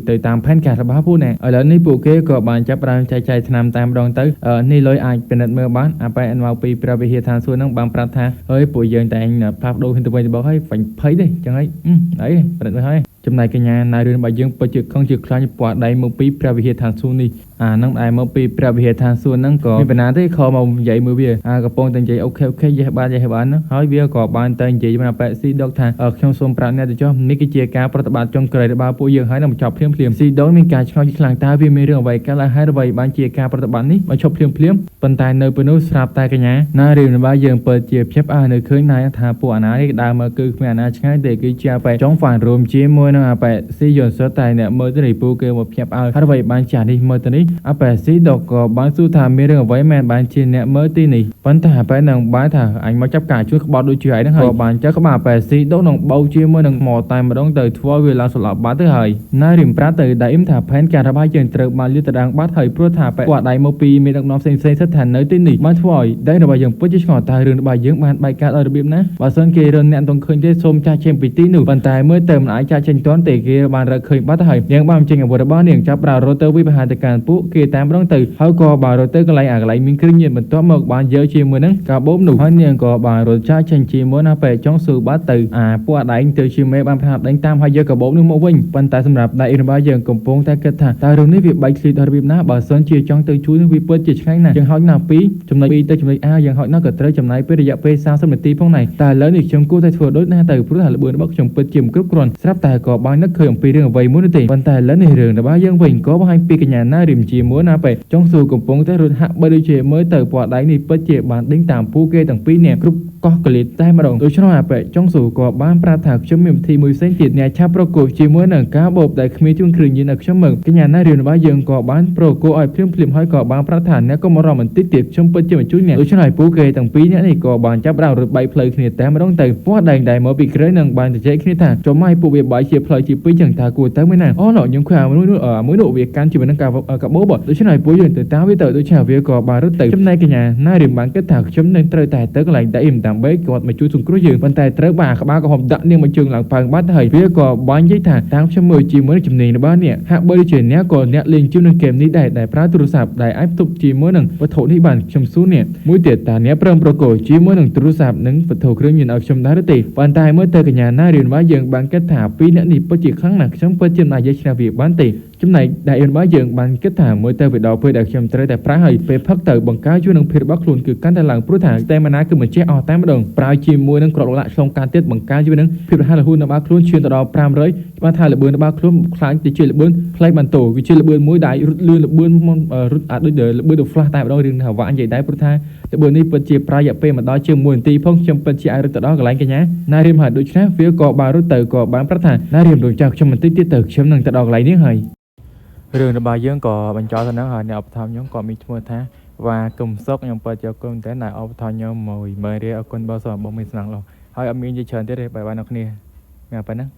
Speaker 1: ទៅតាមផែនការរបស់ពួកអ្នកឥឡូវនេះពួកគេក៏បានចាប់ផ្ដើមចែកចាយថ្នាំតាមម្ដងទៅនេះលុយអាចពិនិត្យមើលបានអាប៉ែមកពីព្រះវិហារឋានសួគ៌នឹងបានប្រាប់ថាហើយពួកយើងតែងផ្លាស់ប្ដូរហ៊ានទៅវិញទៅបោះហើយបាញ់ភ័យទេចឹងហើយអីប្រឌិតហើយចំណែកកញ្ញាណារឿងរបស់យើងពិតជាខឹងជាខ្លាញ់ពណ៌ដៃមកពីព្រះវិហារឋានសួគ៌នេះនឹងឯមកពីព្រះវិហារឋានសួគ៌ហ្នឹងក៏មានបណ្ណាទេខំមកនិយាយមើលវាកំពុងតែនិយាយអូខេយេបានហ្នឹងហើយវាក៏បានតែនិយាយមកប៉ែស៊ីដកថាខ្ញុំសូមប្រាប់អ្នកទៅចុះនេះគឺជាការប្រតិបត្តិចុងក្រោយរបស់ពួកយើងហើយនឹងបញ្ចប់ភ្លាមស៊ីដកមានការឆ្ងល់ជាខ្លាំងតើវាមានរឿងអ្វីកើតឡើងហើយអ្វីបានជាការប្រតិបត្តិនេះបញ្ចប់ភ្លាមប៉ុន្តែនៅពេលនោះស្រាប់តែកញ្ញាណារឿងរបស់យើងពិតជាភ្ញាក់នៅឃើញណាថាពួកអាណានេះដើរមកគឺគ្មានអាណាឆ្ងាយទេគឺជាប៉ែចុងហ្វានរួមជាមួយនឹងប៉ែស៊ីយន់សតែអ្នកមើលទៅនេះពូគេមកភ្ញាក់ហើយអ្វីបានចាស់នេះមើលទៅនេះប៉ែស៊ីដកក៏បានសួរថាមានរឿងអ្វីមែនបានជាអ្នកមើលទីនេះប៉ុន្តែប៉ែនឹងបានថាអញមកចាប់ការជួយក្បត់ដូចជាឯហ្នឹងហើយក៏បានចាប់ក្បាលប៉ែស៊ីដកនឹងបោកជាមួយនឹងថ្មតែម្ដងទៅធ្វើវាឡើងស្លាប់បាត់ទៅហើយណារិមប្រាទៅដៃអ៊ីមថាផែនការរបស់យើងត្រូវបានលាតត្រដាងបាត់ហើយព្រោះថាប៉ែគាត់ដៃមកពីមានដឹកនាំផ្សេងស្ថិតថានៅទីនេះបានធ្វើឲ្យដៃរបស់យើងពិតជាឆ្ងល់តើរឿងរបស់យើងបានបែកកើតឲ្យរបៀបណាបើសិនគេរនអ្នកមិនឃើញទេសូមចាស់ចេញពីទីនោះប៉ុន្តែមើលទៅមិនអាចចាស់ចេញទាន់ទេគេបានរកឃើញបាត់ទៅហើយនាងបានចេញអាវុធរបស់នាងចាប់ប្រើរត់ទៅវិបហាតការពួកគេតាមម្ដងទៅហើយក៏បានរត់ទៅកន្លែងមានគ្រឿងញៀនបន្ទាប់មកបានយកជាមួយនឹងកាបូបនោះហើយនាងក៏បានរត់ចាស់ចេញជាមួយណាប៉ែចុងស៊ូបាត់ទៅពួកដៃទៅជាមេបានផ្លាត់ដេញតាមហើយយកកាបូបនោះមកវិញប៉ុន្តែសម្រាប់ដៃរបស់យើងកំពុងតែគិតថាតើរឿងនេះវាបែកឃ្លីដល់របៀបណាបើសិនជាចង់ទៅជួយនឹងវាពិតជាឆ្ងាញ់ណាស់យើងហោចណាស់ពីចំណុច B ទៅចំណុច A យើងហោចណាស់ក៏ត្រូវចំណាយពេលរយៈពេល30នាទីផងដែរតែឥឡូវនេះខ្ញុំគួរតែធ្វើដូចណាទៅព្រោះថាល្បឿនរបស់ខ្ញុំពិតជាមិនគ្រប់គ្រាន់ស្រាប់តែក៏បាននឹកឃើញអំពីរឿងអ្វីមួយនោះទេប៉ុន្តែឥឡូវនេះរឿងរបស់យើងវិញក៏បង្ហាញពីកញ្ញាណារៀមជាមួយណាប៉ែចុងស៊ូកំពុងតែរត់ហាក់បីដូចជាមើលទៅពណ៌ដៃនេះពិតជាបានដេញតាមពូគេទាំងពីរនាក់គ្រប់កោះកលិតតែម្ដងដូច្នោះប៉ែចុងស៊ូក៏បានប្រាប់ថាខ្ញុំមានវិធីមួយផ្សេងទៀតអ្នកឆាប់ប្រកួតជាមួយនឹងការបូបដែលគ្មានជួនគ្រឿងញៀនឲ្យខ្ញុំមើលកញ្ញាណារៀមរបស់យើងក៏បានប្រកួតឲ្យភ្លាមហើយក៏បានប្រាប់ថាអ្នកក៏មករំបន្តិចទៀតខ្ញុំពិតជាមកជួយអ្នកដូច្នេះពូគេទាំងពីរនាក់នេះក៏បានចាប់រត់បែកផ្លូវគ្នាតែម្ដងទៅពណ៌ដៃមកពីក្រោយនឹងបានជជែកគ្នាថាចុះម៉ៃពួកវាបែកជាផ្លូវជាពីរចឹងថាគួរទៅមែនណាអូខ្ញុំឃើញមួយនោះវាកាន់ជាមួយនឹងកាបូបដូច្នេះពូយើងទៅតាមវាទៅដូច្នេះវាក៏បានរត់ទៅចំណែកកញ្ញាណារៀមបានគិតថាខ្ញុំនឹងត្រូវតែទៅកន្លែងដៃអ៊ីមដើម្បីគាត់មកជួយសង្គ្រោះយើងប៉ុន្តែត្រូវបានក្បាលកំហុំដាក់នាងមកជើងឡើងប៉ើងបាត់ហើយវាក៏បាននិយាយថាតាមខ្ញុំមើលជាមួយជំនាញរបស់អ្នកហាក់បីដូចជាអ្នកក៏អ្នកលេងជួយនឹងហ្គេមនេះដែរដែលប្រើទូរស័ព្ទដែលអាចផ្ទុកជាមួយនឹងវត្ថុនេះបានខ្ញុំសួរអ្នកមួយទៀតតើអ្នកព្រមប្រកួតជាមួយនឹងទូរស័ព្ទនិងវត្ថុគ្រឿងញៀនឲ្យខ្ញុំដែរឬទេប៉ុន្តែមើលទៅកញ្ញាណារៀនរបស់យើងបានគិតថាពីរអ្នកនេះពិតជាខ្លាំងណាស់ខ្ញុំពិតជាមិនអាចយកឈ្នះវាបានទេចំណែកដែលរបស់យើងបានគិតថាមើលទៅវាដល់ពេលដែលខ្ញុំត្រូវតែប្រើឲ្យពេលផឹកទៅបង្កើនជួយនឹងភាពរបស់ខ្លួនគឺកាន់តែឡើងព្រោះថាតែម៉ាណាគឺមិនចេះអស់តែម្ដងប្រើជាមួយនឹងក្របលាក់ឆ្លងការទៀតបង្កើនជួយនឹងភាពរហ័សរហួនរបស់ខ្លួនឈានទៅដល់500ច្បាស់ថាល្បឿនរបស់ខ្លួនខ្លាំងទៅជាល្បឿនផ្លេចបន្ទោវាជាល្បឿនមួយដែលរត់លឿនល្បឿនរត់អាចដូចល្បឿនទៅ flash តែម្ដងរឿងថាវាក់និយាយដែរព្រោះថាល្បឿននេះពិតជាប្រយ័ត្នពេលមកដល់ជាង1នាទីផងខ្ញុំពិតជាអាចរត់ទៅដល់កន្លែងកញ្ញាណារៀមហើយដូច្នេះវាក៏បានរត់ទៅក៏បានប្រាប់ថាណារៀមរងចាំខ្ញុំបន្តិចទៀតទៅខ្ញុំនឹងទៅដល់កន្លែងនេះហើយរឿងរបស់យើងក៏បញ្ចប់ទៅនឹងហើយអ្នកឧបត្ថម្ភខ្ញុំក៏មានឈ្មោះថាវ៉ាកុំសុកខ្ញុំពិតជាអរគុណតែអ្នកឧបត្ថម្ភខ្ញុំ10000រៀលអរគុណបើសិនបងមានស្នងលោះហើយអត់មាននិយាយច្រើនទៀតទេបាយបាយអ្នកគ្នាមានប៉ុណ្ណឹង